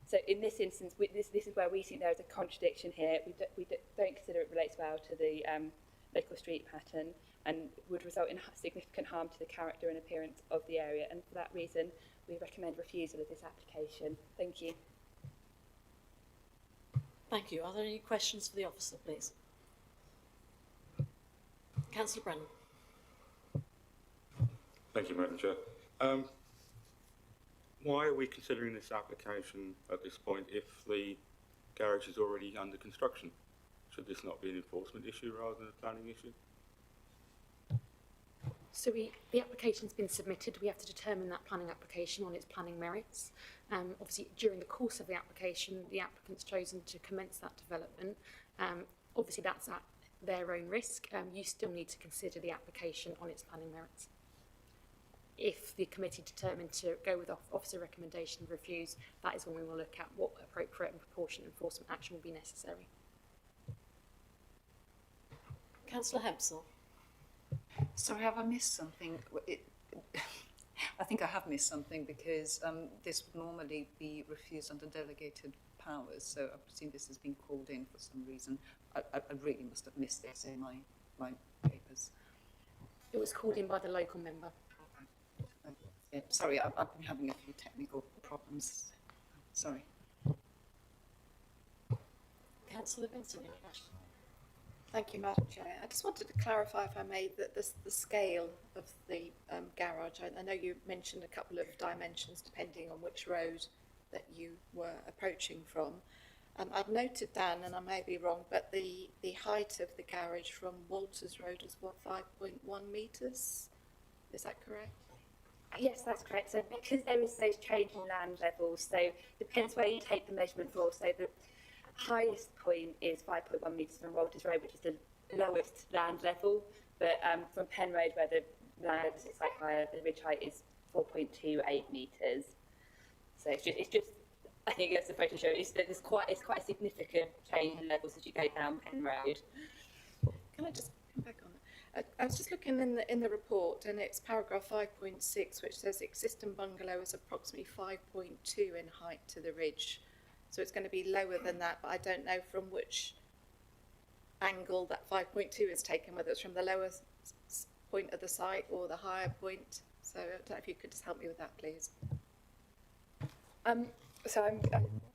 So in this instance, this is where we think there is a contradiction here. We don't consider it relates well to the local street pattern and would result in significant harm to the character and appearance of the area. And for that reason, we recommend refusal of this application. Thank you. Thank you. Are there any questions for the officer, please? Councillor Brennan. Thank you, Madam Chair. Why are we considering this application at this point if the garage is already under construction? Should this not be an enforcement issue rather than a planning issue? So the application's been submitted. We have to determine that planning application on its planning merits. Obviously, during the course of the application, the applicant's chosen to commence that development. Obviously, that's at their own risk. You still need to consider the application on its planning merits. If the committee determined to go with officer recommendation and refuse, that is when we will look at what appropriate and proportionate enforcement action will be necessary. Councillor Hempsall. Sorry, have I missed something? I think I have missed something because this would normally be refused under delegated powers, so I presume this has been called in for some reason. I really must have missed this in my papers. It was called in by the local member. Yeah, sorry, I've been having a few technical problems. Sorry. Councillor Vincent, any question? Thank you, Madam Chair. I just wanted to clarify, if I may, that the scale of the garage. I know you mentioned a couple of dimensions depending on which road that you were approaching from. I've noted down, and I may be wrong, but the height of the garage from Walters Road is what, 5.1 metres? Is that correct? Yes, that's correct. So because there is those changing land levels, so depends where you take the measurement for. So the highest point is 5.1 metres from Walters Road, which is the lowest land level. But from Penn Road, where the land is slightly higher, the ridge height is 4.28 metres. So it's just I think as the photo shows, it's quite a significant change in levels as you go down Penn Road. Can I just come back on that? I was just looking in the report, and it's paragraph 5.6, which says existing bungalow is approximately 5.2 in height to the ridge. So it's going to be lower than that, but I don't know from which angle that 5.2 is taken, whether it's from the lower point of the site or the higher point. So I don't know if you could just help me with that, please.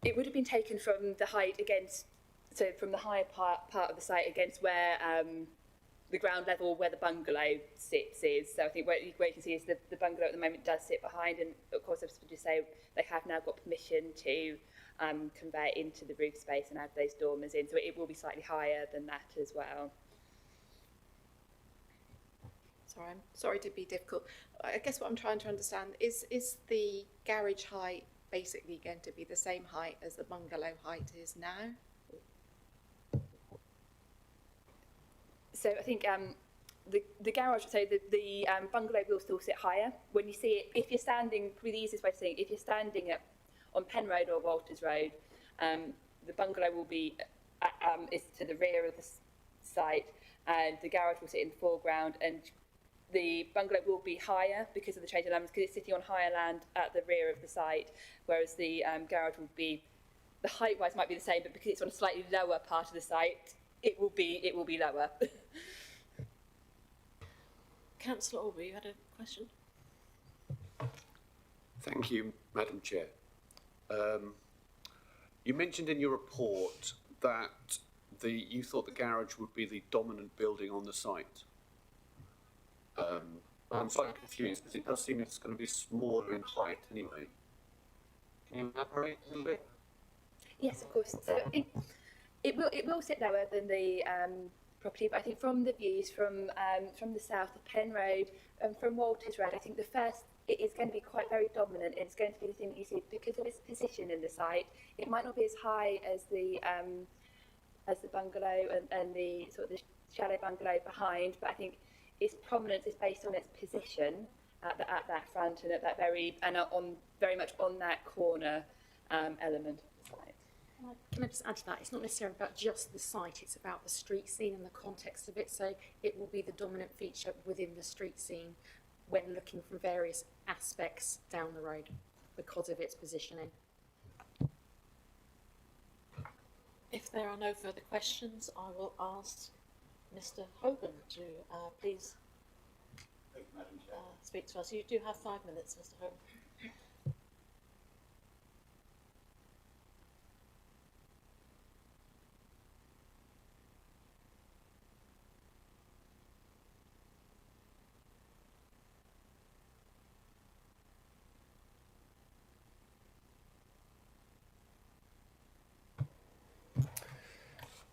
It would have been taken from the height against, so from the higher part of the site against where the ground level where the bungalow sits is. So I think where you can see is the bungalow at the moment does sit behind, and of course I was going to say they have now got permission to convert into the roof space and add those dormers in, so it will be slightly higher than that as well. Sorry, I'm sorry to be difficult. I guess what I'm trying to understand is the garage height basically going to be the same height as the bungalow height is now? So I think the garage, so the bungalow will still sit higher. When you see it, if you're standing, probably the easiest way to see it, if you're standing on Penn Road or Walters Road, the bungalow will be is to the rear of the site, and the garage will sit in the foreground, and the bungalow will be higher because of the change in land, because it's sitting on higher land at the rear of the site, whereas the garage will be, the height-wise might be the same, but because it's on a slightly lower part of the site, it will be lower. Councillor Aubrey, you had a question? Thank you, Madam Chair. You mentioned in your report that you thought the garage would be the dominant building on the site. I'm slightly confused because it does seem it's going to be smaller in height anyway. Can you elaborate a little bit? Yes, of course. So I think it will sit lower than the property, but I think from the views from the south of Penn Road and from Walters Road, I think it is going to be quite very dominant, and it's going to be the thing that you see because of its position in the site. It might not be as high as the bungalow and the sort of the shallow bungalow behind, but I think its prominence is based on its position at that front and at that very much on that corner element of the site. Can I just add to that? It's not necessarily about just the site, it's about the street scene and the context of it. So it will be the dominant feature within the street scene when looking from various aspects down the road because of its positioning. If there are no further questions, I will ask Mr. Hogan to please speak to us. You do have 5 minutes, Mr. Hogan.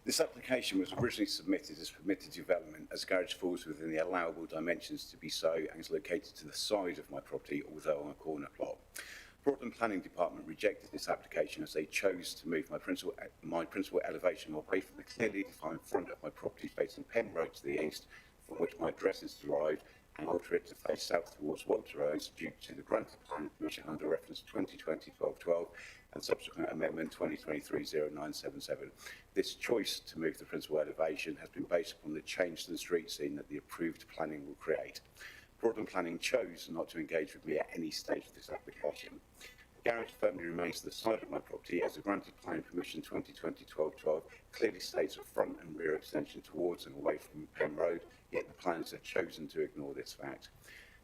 This application was originally submitted as permitted development as the garage falls within the allowable dimensions to be so and is located to the side of my property, although on a corner plot. Broadland Planning Department rejected this application as they chose to move my principal elevation away from the clearly defined front of my property facing Penn Road to the east, from which my address is derived, and alter it to face south towards Walter Road due to the granted planning permission under reference 2020-1212 and subsequent amendment 2023-0977. This choice to move the principal elevation has been based upon the change to the street scene that the approved planning will create. Broadland Planning chose not to engage with me at any stage of this application. The garage firmly remains to the side of my property as the granted planning permission 2020-1212 clearly states a front and rear extension towards and away from Penn Road, yet the planners have chosen to ignore this fact.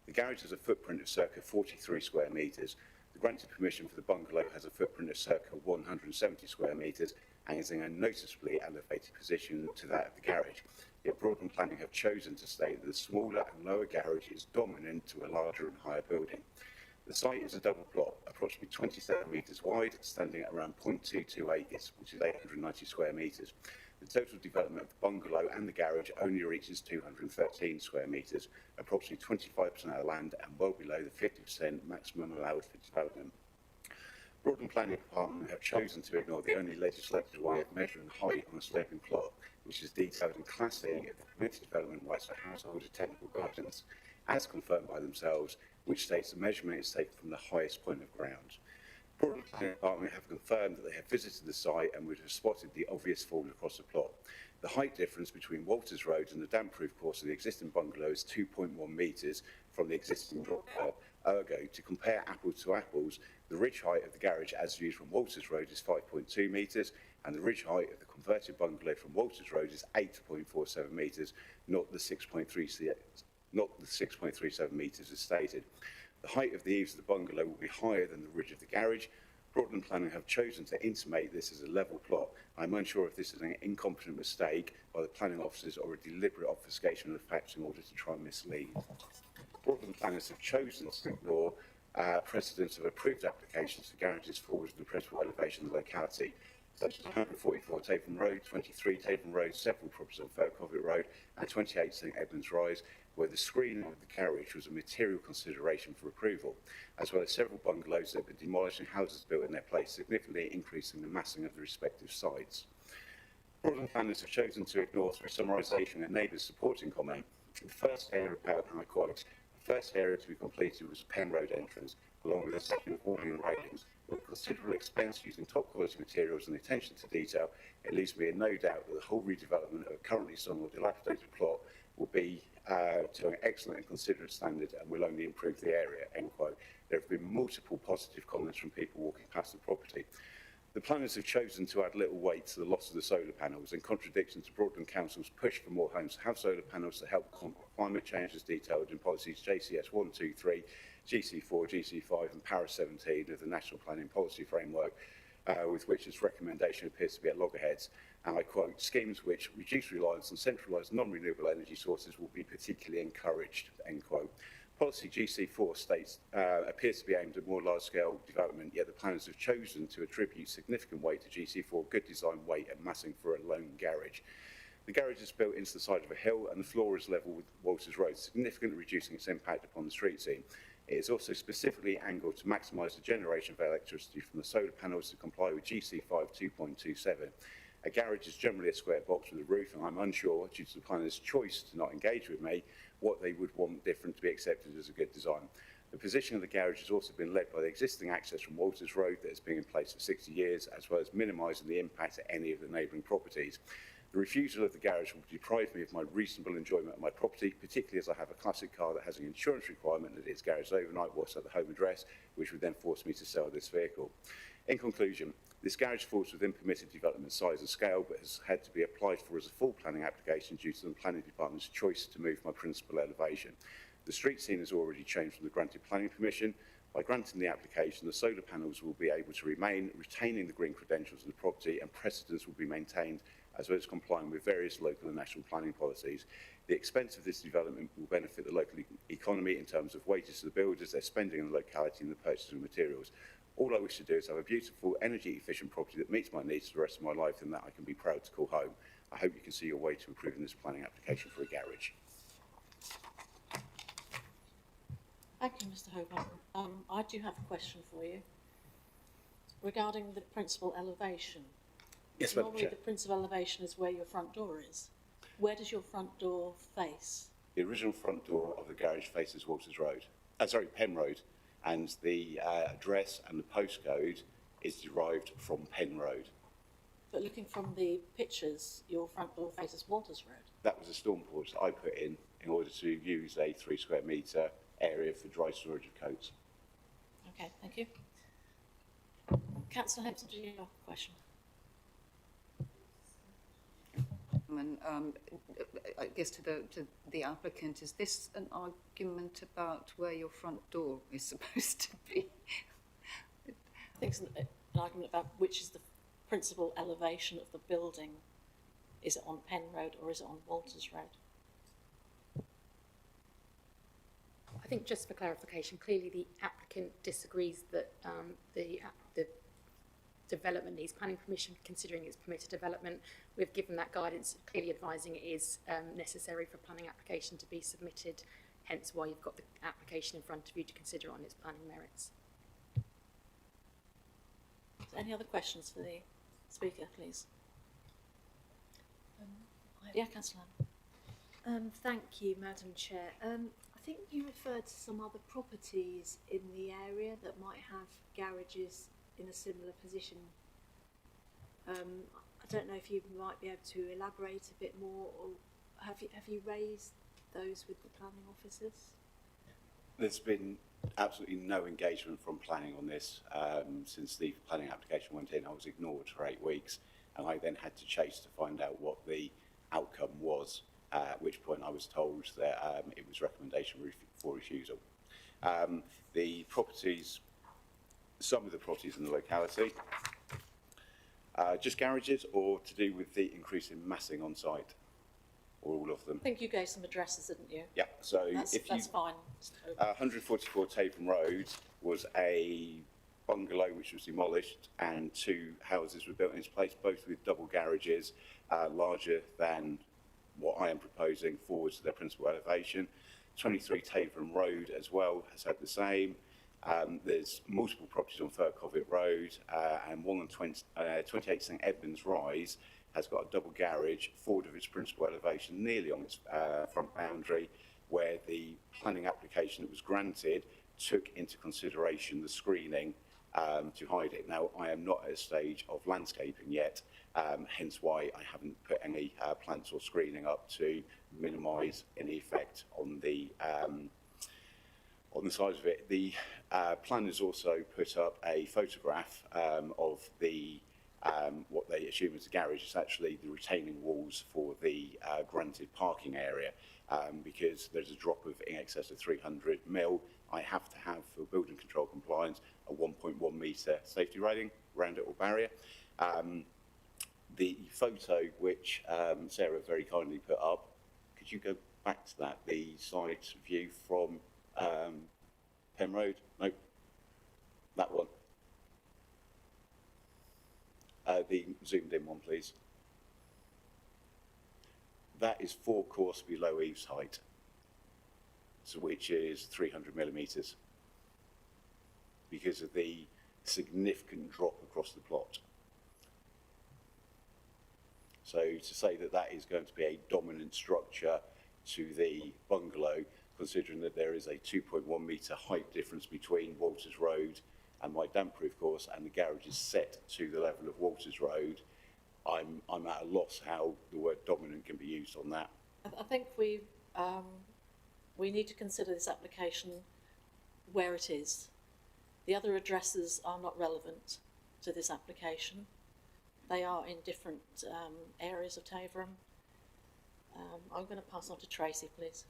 The garage has a footprint of circa 43 square metres. The granted permission for the bungalow has a footprint of circa 170 square metres and is in a noticeably elevated position to that of the garage. Yet Broadland Planning have chosen to state that the smaller and lower garage is dominant to a larger and higher building. The site is a double plot, approximately 27 metres wide, standing at around 0.22 acres, which is 890 square metres. The total development of the bungalow and the garage only reaches 213 square metres, approximately 25% of the land and well below the 50% maximum allowed for development. Broadland Planning Department have chosen to ignore the only legislated way of measuring height on a sloping plot, which is detailed in Class E of the Permitted Development Rights for Household Technical Guidance, as confirmed by themselves, which states the measurement is taken from the highest point of ground. Broadland Planning Department have confirmed that they have visited the site and would have spotted the obvious fall across the plot. The height difference between Walters Road and the damp-proof course of the existing bungalow is 2.1 metres from the existing drop curb. Ergo, to compare apples to apples, the ridge height of the garage as viewed from Walters Road is 5.2 metres, and the ridge height of the converted bungalow from Walters Road is 8.47 metres, not the 6.37 metres as stated. The height of the eaves of the bungalow will be higher than the ridge of the garage. Broadland Planning have chosen to intimate this as a level plot. I'm unsure if this is an incompetent mistake by the planning officers or a deliberate obfuscation of the facts in order to try and mislead. Broadland planners have chosen to ignore precedents of approved applications for garages forward to the principal elevation of the locality, such as 144 Taven Road, 23 Taven Road, several properties on Faircovett Road, and 28 St Edmunds Rise, where the screening of the garage was a material consideration for approval, as well as several bungalows that have been demolished and houses built in their place, significantly increasing the massing of the respective sites. Broadland planners have chosen to ignore, through summarisation, a neighbour's supporting comment. The first area about, and I quote, the first area to be completed was the Penn Road entrance, along with a section of awning and railings. With considerable expense using top quality materials and attention to detail, it leaves me in no doubt that the whole redevelopment of a currently somewhat dilapidated plot will be to an excellent and considerate standard and will only improve the area, end quote. There have been multiple positive comments from people walking past the property. The planners have chosen to add little weight to the loss of the solar panels in contradiction to Broadland Council's push for more homes to have solar panels to help combat climate change as detailed in policies JCS 123, GC4, GC5 and Para 17 of the National Planning Policy Framework, with which its recommendation appears to be at loggerheads. And I quote, schemes which reduce reliance on centralised non-renewable energy sources will be particularly encouraged, end quote. Policy GC4 states appears to be aimed at more large-scale development, yet the planners have chosen to attribute significant weight to GC4 good design, weight and massing for a lone garage. The garage is built into the side of a hill and the floor is level with Walters Road, significantly reducing its impact upon the street scene. It is also specifically angled to maximise the generation of electricity from the solar panels to comply with GC5 2.27. A garage is generally a square box with a roof, and I'm unsure, due to the planner's choice to not engage with me, what they would want different to be accepted as a good design. The position of the garage has also been led by the existing access from Walters Road that has been in place for 60 years, as well as minimising the impact of any of the neighbouring properties. The refusal of the garage will deprive me of my reasonable enjoyment of my property, particularly as I have a classic car that has an insurance requirement that it's garaged overnight whilst at the home address, which would then force me to sell this vehicle. In conclusion, this garage falls within permitted development size and scale, but has had to be applied for as a full planning application due to the planning department's choice to move my principal elevation. The street scene has already changed from the granted planning permission. By granting the application, the solar panels will be able to remain, retaining the green credentials of the property, and precedence will be maintained, as well as complying with various local and national planning policies. The expense of this development will benefit the local economy in terms of wages to the builders, their spending in the locality and the purchase of materials. All I wish to do is have a beautiful, energy-efficient property that meets my needs for the rest of my life and that I can be proud to call home. I hope you can see your way to improving this planning application for a garage. Thank you, Mr. Hobart. I do have a question for you regarding the principal elevation. Yes, Madam Normally Chair. the principal elevation is where your front door is. Where does your front door face? The original front door of the garage faces Walters Road, Penn Road, and the address and the postcode is derived from Penn Road. But looking from the pictures, your front door faces Walters Road. That was a storm porch that I put in order to use a 3 square metre area for dry storage of coats. Okay, thank you. Councillor Hempson, do you have a question? And I guess to the applicant, is this an argument about where your front door is supposed to be? I think it's an argument about which is the principal elevation of the building. Is it on Penn Road or is it on Walters Road? I think just for clarification, clearly the applicant disagrees that the development needs planning permission, considering it's permitted development. We've given that guidance, clearly advising it is necessary for planning application to be submitted, hence why you've got the application in front of you to consider on its planning merits. Any other questions for the speaker, please? Yeah, Councillor. Thank you, Madam Chair. I think you referred to some other properties in the area that might have garages in a similar position. I don't know if you might be able to elaborate a bit more, or have you raised those with the planning officers? There's been absolutely no engagement from planning on this since the planning application went in. I was ignored for 8 weeks, and I then had to chase to find out what the outcome was, at which point I was told that it was recommendation for refusal. The properties, some of the properties in the locality, just garages or to do with the increase in massing on site, or all of them? I think you gave some addresses, didn't you? Yeah, so That's fine. 144 Taven Road was a bungalow which was demolished, and 2 houses were built in its place, both with double garages, larger than what I am proposing forwards to their principal elevation. 23 Taven Road as well has had the same. There's multiple properties on Furcovet Road, and 28 St Edmunds Rise has got a double garage forward of its principal elevation, nearly on its front boundary, where the planning application that was granted took into consideration the screening to hide it. Now, I am not at a stage of landscaping yet, hence why I haven't put any plants or screening up to minimise any effect on the size of it. The planners also put up a photograph of the what they assume is the garage. It's actually the retaining walls for the granted parking area, because there's a drop of in excess of 300 mil. I have to have, for building control compliance, a 1.1 metre safety rating, round it or barrier. The photo which Sarah very kindly put up, could you go back to that, the side view from Penn Road? No, that one. The zoomed in one, please. That is 4 course below eaves height, so which is 300 millimetres, because of the significant drop across the plot. So to say that that is going to be a dominant structure to the bungalow, considering that there is a 2.1 metre height difference between Walters Road and my damp-proof course, and the garage is set to the level of Walters Road, I'm at a loss how the word dominant can be used on that. I think we need to consider this application where it is. The other addresses are not relevant to this application. They are in different areas of Taverham. I'm going to pass on to Tracy, please.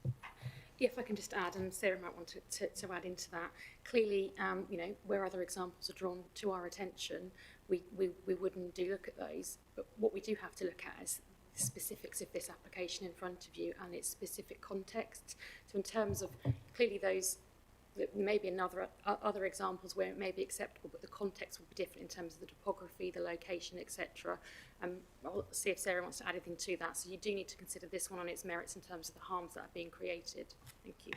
Yeah, if I can just add, and Sarah might want to add into that. Clearly, you know, where other examples are drawn to our attention, we wouldn't do look at those. But what we do have to look at is the specifics of this application in front of you and its specific context. So in terms of clearly those There may be other examples where it may be acceptable, but the context will be different in terms of the topography, the location, etc. I'll see if Sarah wants to add anything to that. So you do need to consider this one on its merits in terms of the harms that are being created. Thank you.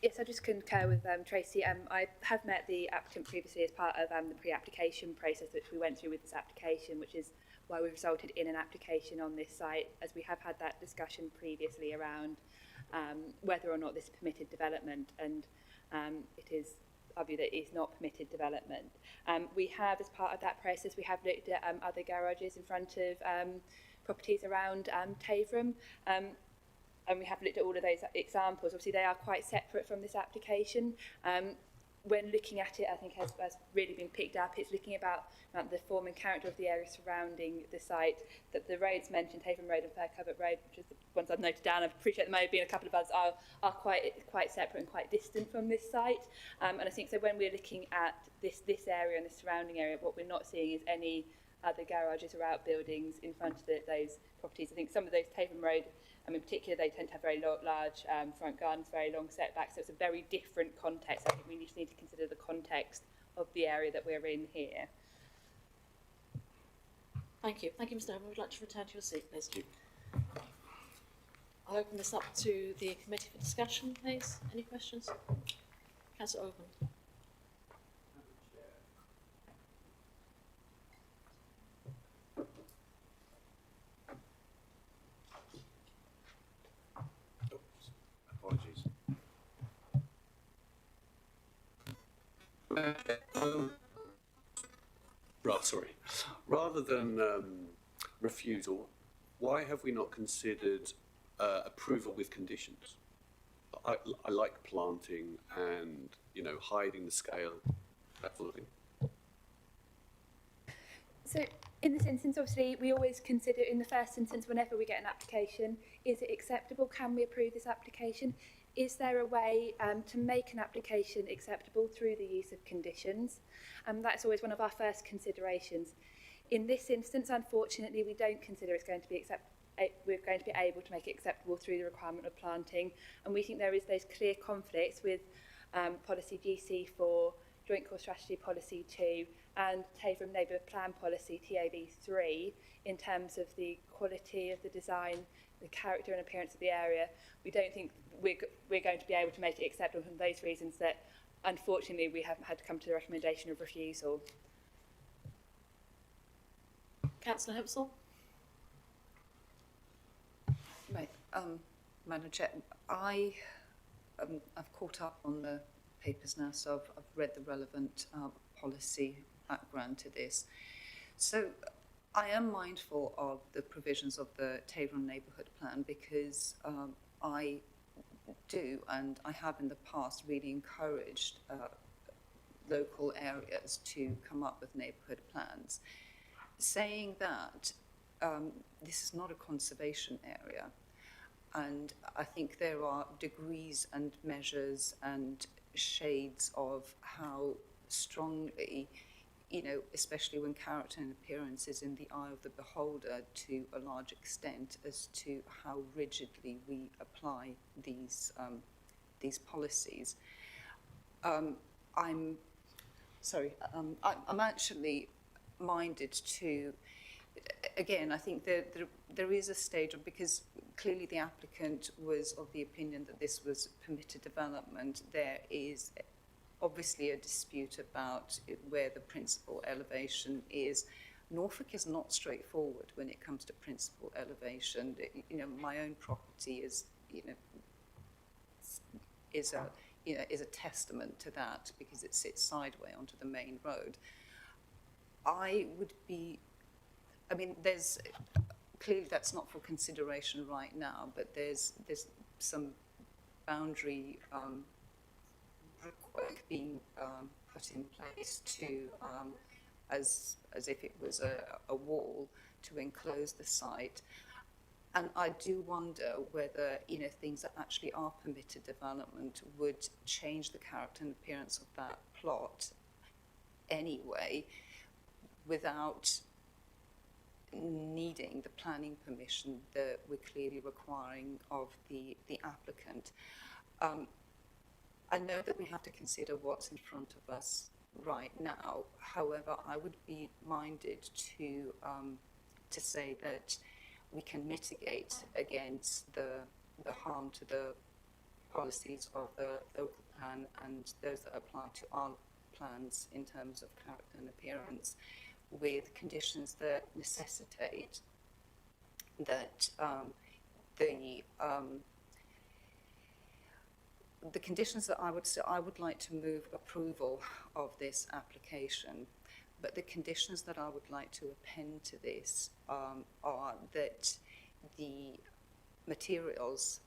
Yes, I just concur with Tracy. I have met the applicant previously as part of the pre-application process which we went through with this application, which is why we resulted in an application on this site, as we have had that discussion previously around whether or not this is permitted development, and it is our view that it is not permitted development. We have, as part of that process, we have looked at other garages in front of properties around Taverham, and we have looked at all of those examples. Obviously, they are quite separate from this application. When looking at it, I think has really been picked up. It's looking about the form and character of the area surrounding the site. That the roads mentioned, Taverham Road and Fair Covert Road, which is the ones I've noted down. I appreciate there may have been a couple of others are quite separate and quite distant from this site. And I think so when we're looking at this area and the surrounding area, what we're not seeing is any other garages or outbuildings in front of those properties. I think some of those Taverham Road, in particular, they tend to have very large front gardens, very long setbacks, so it's a very different context. I think we just need to consider the context of the area that we're in here. Thank you. Thank you, Mr. Homer. Would like to return to your seat, please. I'll open this up to the committee for discussion, please. Any questions? Councillor Owen. Apologies. Rather than refusal, why have we not considered approval with conditions? I like planting and, hiding the scale, that sort of thing. So in this instance, obviously, we always consider in the first instance, whenever we get an application, is it acceptable? Can we approve this application? Is there a way to make an application acceptable through the use of conditions? That's always one of our first considerations. In this instance, unfortunately, we don't consider it's going to be we're going to be able to make it acceptable through the requirement of planting, and we think there is those clear conflicts with policy GC4, Joint Core Strategy Policy 2, and Taverham Neighbourhood Plan Policy TAB 3 in terms of the quality of the design, the character and appearance of the area. We don't think we're going to be able to make it acceptable for those reasons that, unfortunately, we have had to come to the recommendation of refusal. Councillor Hempsall. Right, Madam Chair, I've caught up on the papers now, so I've read the relevant policy background to this. So I am mindful of the provisions of the Taverham Neighbourhood Plan because I do, and I have in the past really encouraged local areas to come up with neighbourhood plans. Saying that, this is not a conservation area, and I think there are degrees and measures and shades of how strongly, especially when character and appearance is in the eye of the beholder to a large extent, as to how rigidly we apply these policies. I'm actually minded to, again, I think there is a stage of, because clearly the applicant was of the opinion that this was permitted development, there is obviously a dispute about where the principal elevation is. Norfolk is not straightforward when it comes to principal elevation. My own property is a testament to that because it sits sideways onto the main road. There's clearly that's not for consideration right now, but there's some boundary brickwork being put in place to as if it was a wall to enclose the site. And I do wonder whether things that actually are permitted development would change the character and appearance of that plot anyway, without needing the planning permission that we're clearly requiring of the applicant. I know that we have to consider what's in front of us right now. However, I would be minded to say that we can mitigate against the harm to the policies of the local plan and those that apply to our plans in terms of character and appearance, with conditions that necessitate that the conditions that I would like to move approval of this application, but the conditions that I would like to append to this are that the materials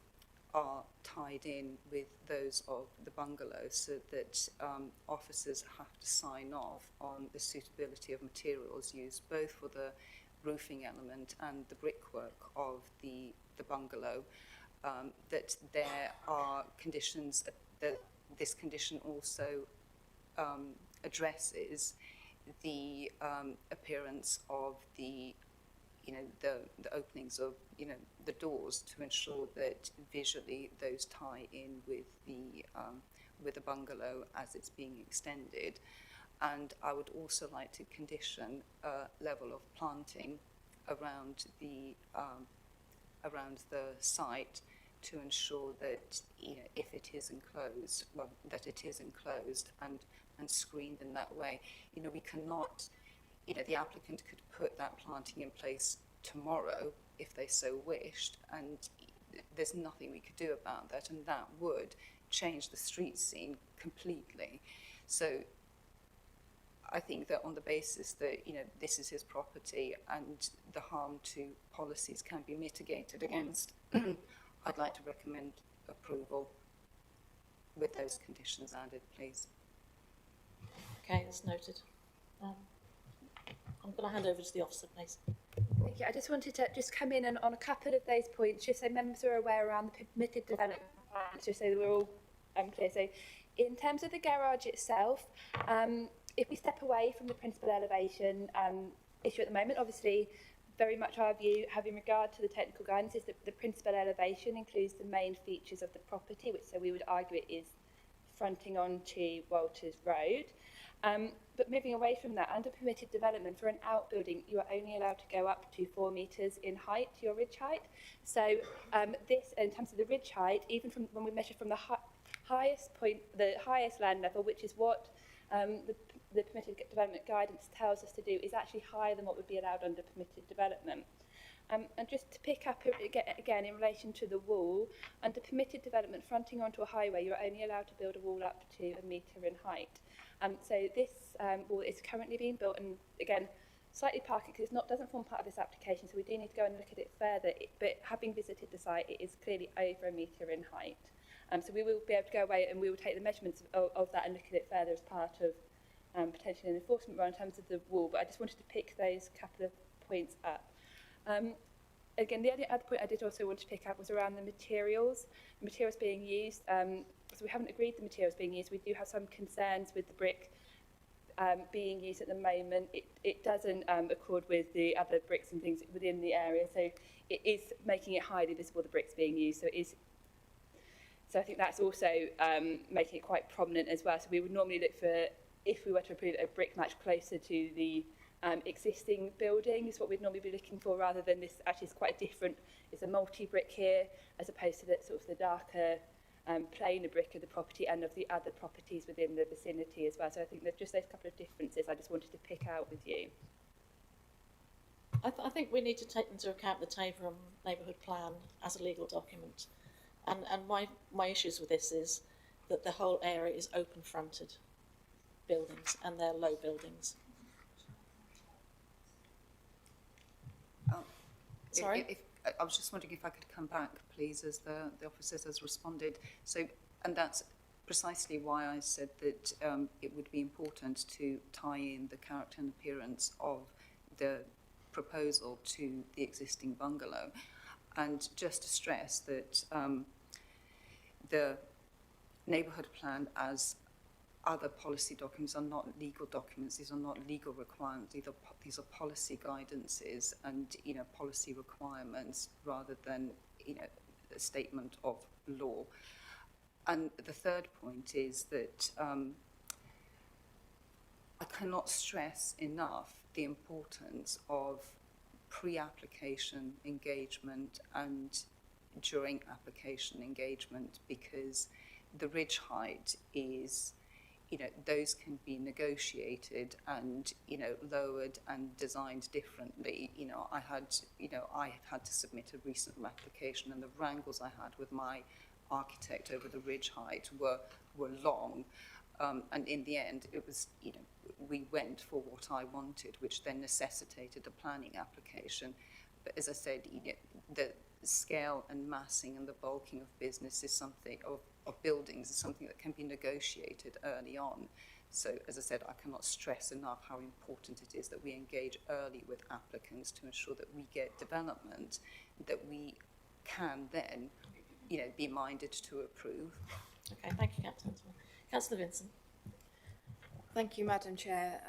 are tied in with those of the bungalow, so that officers have to sign off on the suitability of materials used both for the roofing element and the brickwork of the bungalow, that there are conditions that this condition also addresses the appearance of the openings of the doors, to ensure that visually those tie in with the bungalow as it's being extended. And I would also like to condition a level of planting around the site, to ensure that if it is enclosed, well, that it is enclosed and screened in that way. We cannot, the applicant could put that planting in place tomorrow if they so wished, and there's nothing we could do about that, and that would change the street scene completely. So I think that on the basis that this is his property and the harm to policies can be mitigated against, I'd like to recommend approval with those conditions added, please. Okay, that's noted. I'm going to hand over to the officer, please. Thank you. I just wanted to come in and on a couple of those points, just so members are aware around the permitted development plans, just so that we're all clear. So in terms of the garage itself, if we step away from the principal elevation issue at the moment, obviously very much our view, having regard to the technical guidance, is that the principal elevation includes the main features of the property, which so we would argue it is fronting onto Walters Road. But moving away from that, under permitted development for an outbuilding, you are only allowed to go up to 4 metres in height, your ridge height. So this, in terms of the ridge height, even from when we measure from the highest point, the highest land level, which is what the permitted development guidance tells us to do, is actually higher than what would be allowed under permitted development. And just to pick up again in relation to the wall, under permitted development fronting onto a highway, you're only allowed to build a wall up to 1 metre in height. So this wall is currently being built, and again, slightly parking because it doesn't form part of this application, so we do need to go and look at it further. But having visited the site, it is clearly over 1 metre in height. So we will be able to go away and we will take the measurements of that and look at it further as part of potentially an enforcement role in terms of the wall. But I just wanted to pick those couple of points up. Again, the other point I did also want to pick up was around the materials being used. So we haven't agreed the materials being used. We do have some concerns with the brick being used at the moment. It doesn't accord with the other bricks and things within the area. So it is making it highly visible, the bricks being used. So I think that's also making it quite prominent as well. So we would normally look for, if we were to approve a brick match closer to the existing building, is what we'd normally be looking for, rather than this actually is quite different. It's a multi-brick here, as opposed to the sort of the darker plainer brick of the property and of the other properties within the vicinity as well. So I think there's just those couple of differences I just wanted to pick out with you. I think we need to take into account the Tavorham neighbourhood plan as a legal document. And my issues with this is that the whole area is open-fronted buildings, and they're low buildings. Sorry? I was just wondering if I could come back, please, as the officers has responded. So, and that's precisely why I said that it would be important to tie in the character and appearance of the proposal to the existing bungalow. And just to stress that the neighbourhood plan, as other policy documents, are not legal documents. These are not legal requirements. These are policy guidances and policy requirements, rather than a statement of law. And the third point is that I cannot stress enough the importance of pre-application engagement and during application engagement, because the ridge height is, those can be negotiated and, lowered and designed differently. I have had to submit a recent application, and the wrangles I had with my architect over the ridge height were long. And in the end, it was, we went for what I wanted, which then necessitated a planning application. But as I said, the scale and massing and the bulking of business is something, of buildings is something that can be negotiated early on. So, as I said, I cannot stress enough how important it is that we engage early with applicants to ensure that we get development that we can then, be minded to approve. Okay, thank you, Councillor Vincent. Thank you, Madam Chair.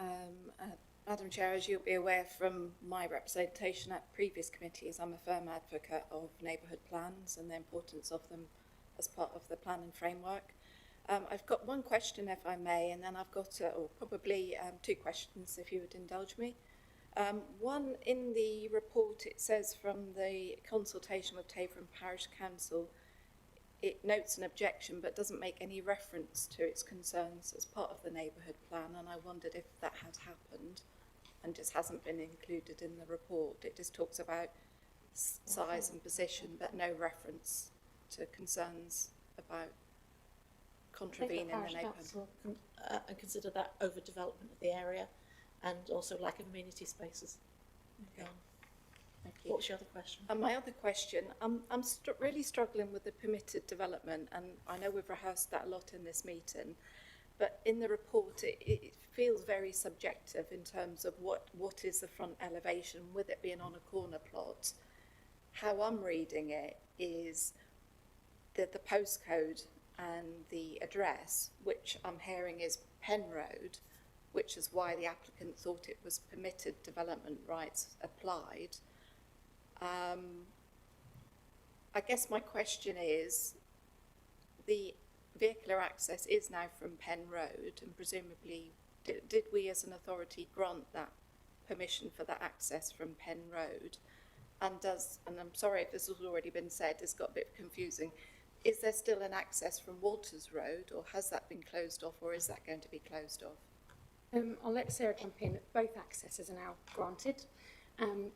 Madam Chair, as you'll be aware from my representation at previous committees, I'm a firm advocate of neighbourhood plans and the importance of them as part of the planning framework. I've got one question, if I may, and then I've got probably two questions, if you would indulge me. One, in the report, it says from the consultation with Tavorham Parish Council, it notes an objection but doesn't make any reference to its concerns as part of the neighbourhood plan, and I wondered if that had happened and just hasn't been included in the report. It just talks about size and position but no reference to concerns about contravening the neighbourhood. And consider that overdevelopment of the area and also lack of amenity spaces. Okay. Thank you. What's your other question? And my other question, I'm really struggling with the permitted development, and I know we've rehearsed that a lot in this meeting, but in the report it feels very subjective in terms of what is the front elevation, with it being on a corner plot. How I'm reading it is that the postcode and the address, which I'm hearing is Penn Road, which is why the applicant thought it was permitted development rights applied. I guess my question is, the vehicular access is now from Penn Road, and presumably did we as an authority grant that permission for that access from Penn Road? And I'm sorry if this has already been said, it's got a bit confusing, is there still an access from Walters Road, or has that been closed off, or is that going to be closed off? I'll let Sarah jump in. Both accesses are now granted.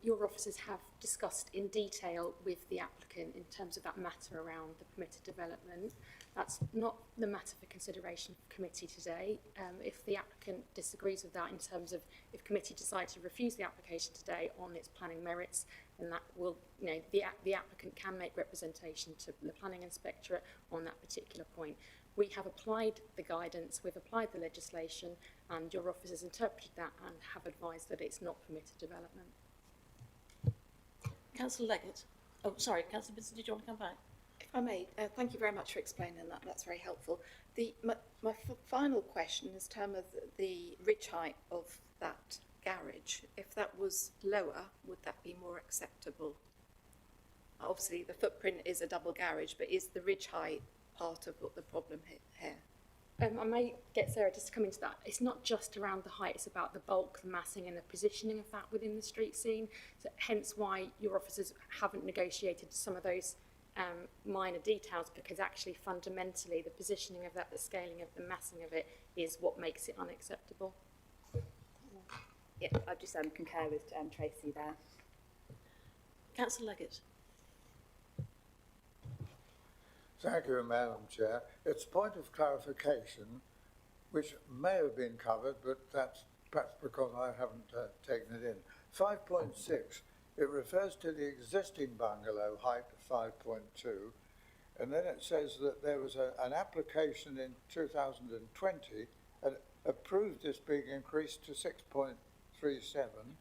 Your officers have discussed in detail with the applicant in terms of that matter around the permitted development. That's not the matter for consideration for committee today. If the applicant disagrees with that in terms of if committee decide to refuse the application today on its planning merits, then that will, the applicant can make representation to the planning inspectorate on that particular point. We have applied the guidance, we've applied the legislation, and your officers interpreted that and have advised that it's not permitted development. Councillor Leggett. Oh, sorry, Councillor Vincent, did you want to come back? If I may, thank you very much for explaining that. That's very helpful. My final question is in terms of the ridge height of that garage. If that was lower, would that be more acceptable? Obviously, the footprint is a double garage, but is the ridge height part of what the problem here? I may get Sarah just to come into that. It's not just around the height, it's about the bulk, the massing and the positioning of that within the street scene. So hence why your officers haven't negotiated some of those minor details, because actually fundamentally the positioning of that, the scaling of the massing of it is what makes it unacceptable. Yeah, I just concur with Tracy there. Councillor Leggett. Thank you, Madam Chair. It's a point of clarification, which may have been covered, but that's perhaps because I haven't taken it in. 5.6, it refers to the existing bungalow height of 5.2, and then it says that there was an application in 2020 and approved this being increased to 6.37,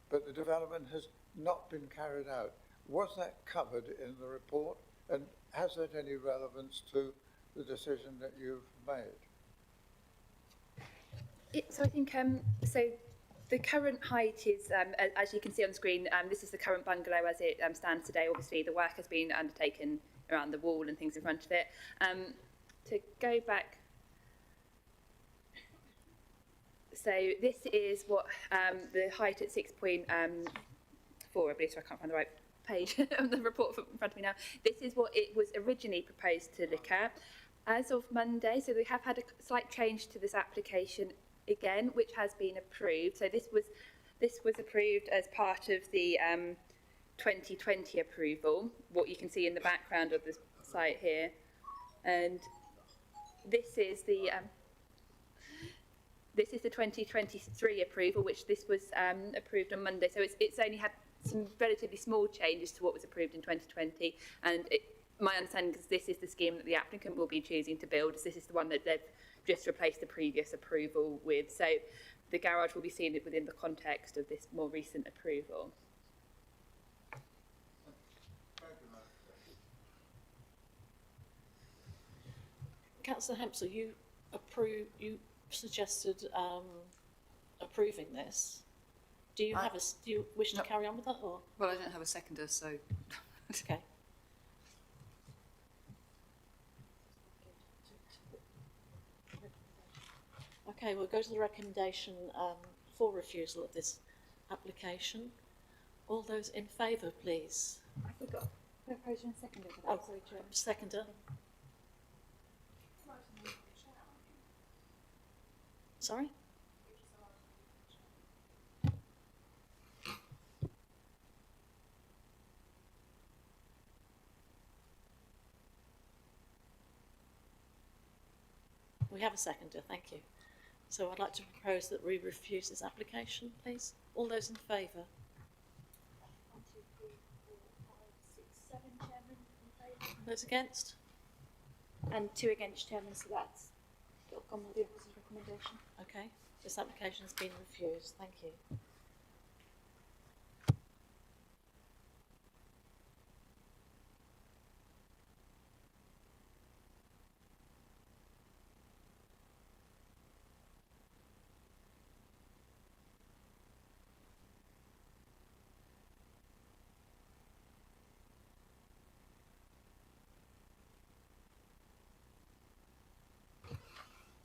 but the development has not been carried out. Was that covered in the report, and has that any relevance to the decision that you've made? So I think, so the current height is, as you can see on the screen, this is the current bungalow as it stands today. Obviously the work has been undertaken around the wall and things in front of it. to go back, so this is what the height at 6.4, I believe, so I can't find the right page of the report in front of me now. This is what it was originally proposed to look at. As of Monday, so we have had a slight change to this application again, which has been approved. So this was approved as part of the 2020 approval, what you can see in the background of the site here. And this is the 2023 approval, which this was approved on Monday. So it's only had some relatively small changes to what was approved in 2020. And my understanding is this is the scheme that the applicant will be choosing to build. This is the one that they've just replaced the previous approval with. So the garage will be seen within the context of this more recent approval. Councillor Hempsall, you suggested approving this. Do you wish to carry on with that, or? Well, I don't have a seconder, so. Okay. Okay, we'll go to the recommendation for refusal of this application. All those in favour, please. I forgot. Proposer and seconder. Oh, sorry, Chair. seconder. Sorry? We have a seconder, thank you. So I'd like to propose that we refuse this application, please. All those in favour? 1, 2, 3, 4, 5, 6, 7, Chairman, in favour. Those against? And 2 against, Chairman, so that's gone with the officer's recommendation. Okay, this application has been refused, thank you.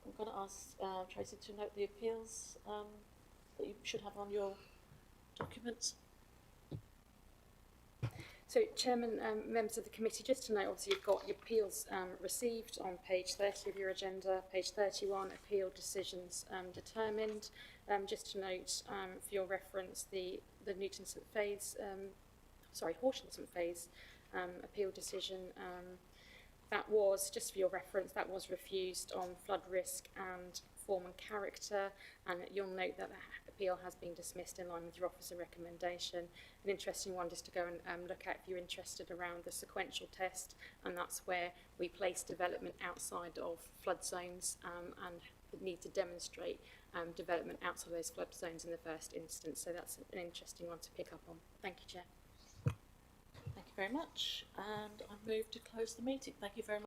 I'm going to ask Tracy to note the appeals that you should have on your documents. So, Chairman, members of the committee, just to note, obviously you've got your appeals received on page 30 of your agenda, page 31, appeal decisions determined. Just to note, for your reference, the Horsham St Fays appeal decision, that was, just for your reference, that was refused on flood risk and form and character, and you'll note that the appeal has been dismissed in line with your officer recommendation. An interesting one just to go and look at if you're interested around the sequential test, and that's where we place development outside of flood zones and need to demonstrate development outside those flood zones in the first instance. So that's an interesting one to pick up on. Thank you, Chair. Thank you very much, and I move to close the meeting. Thank you very much.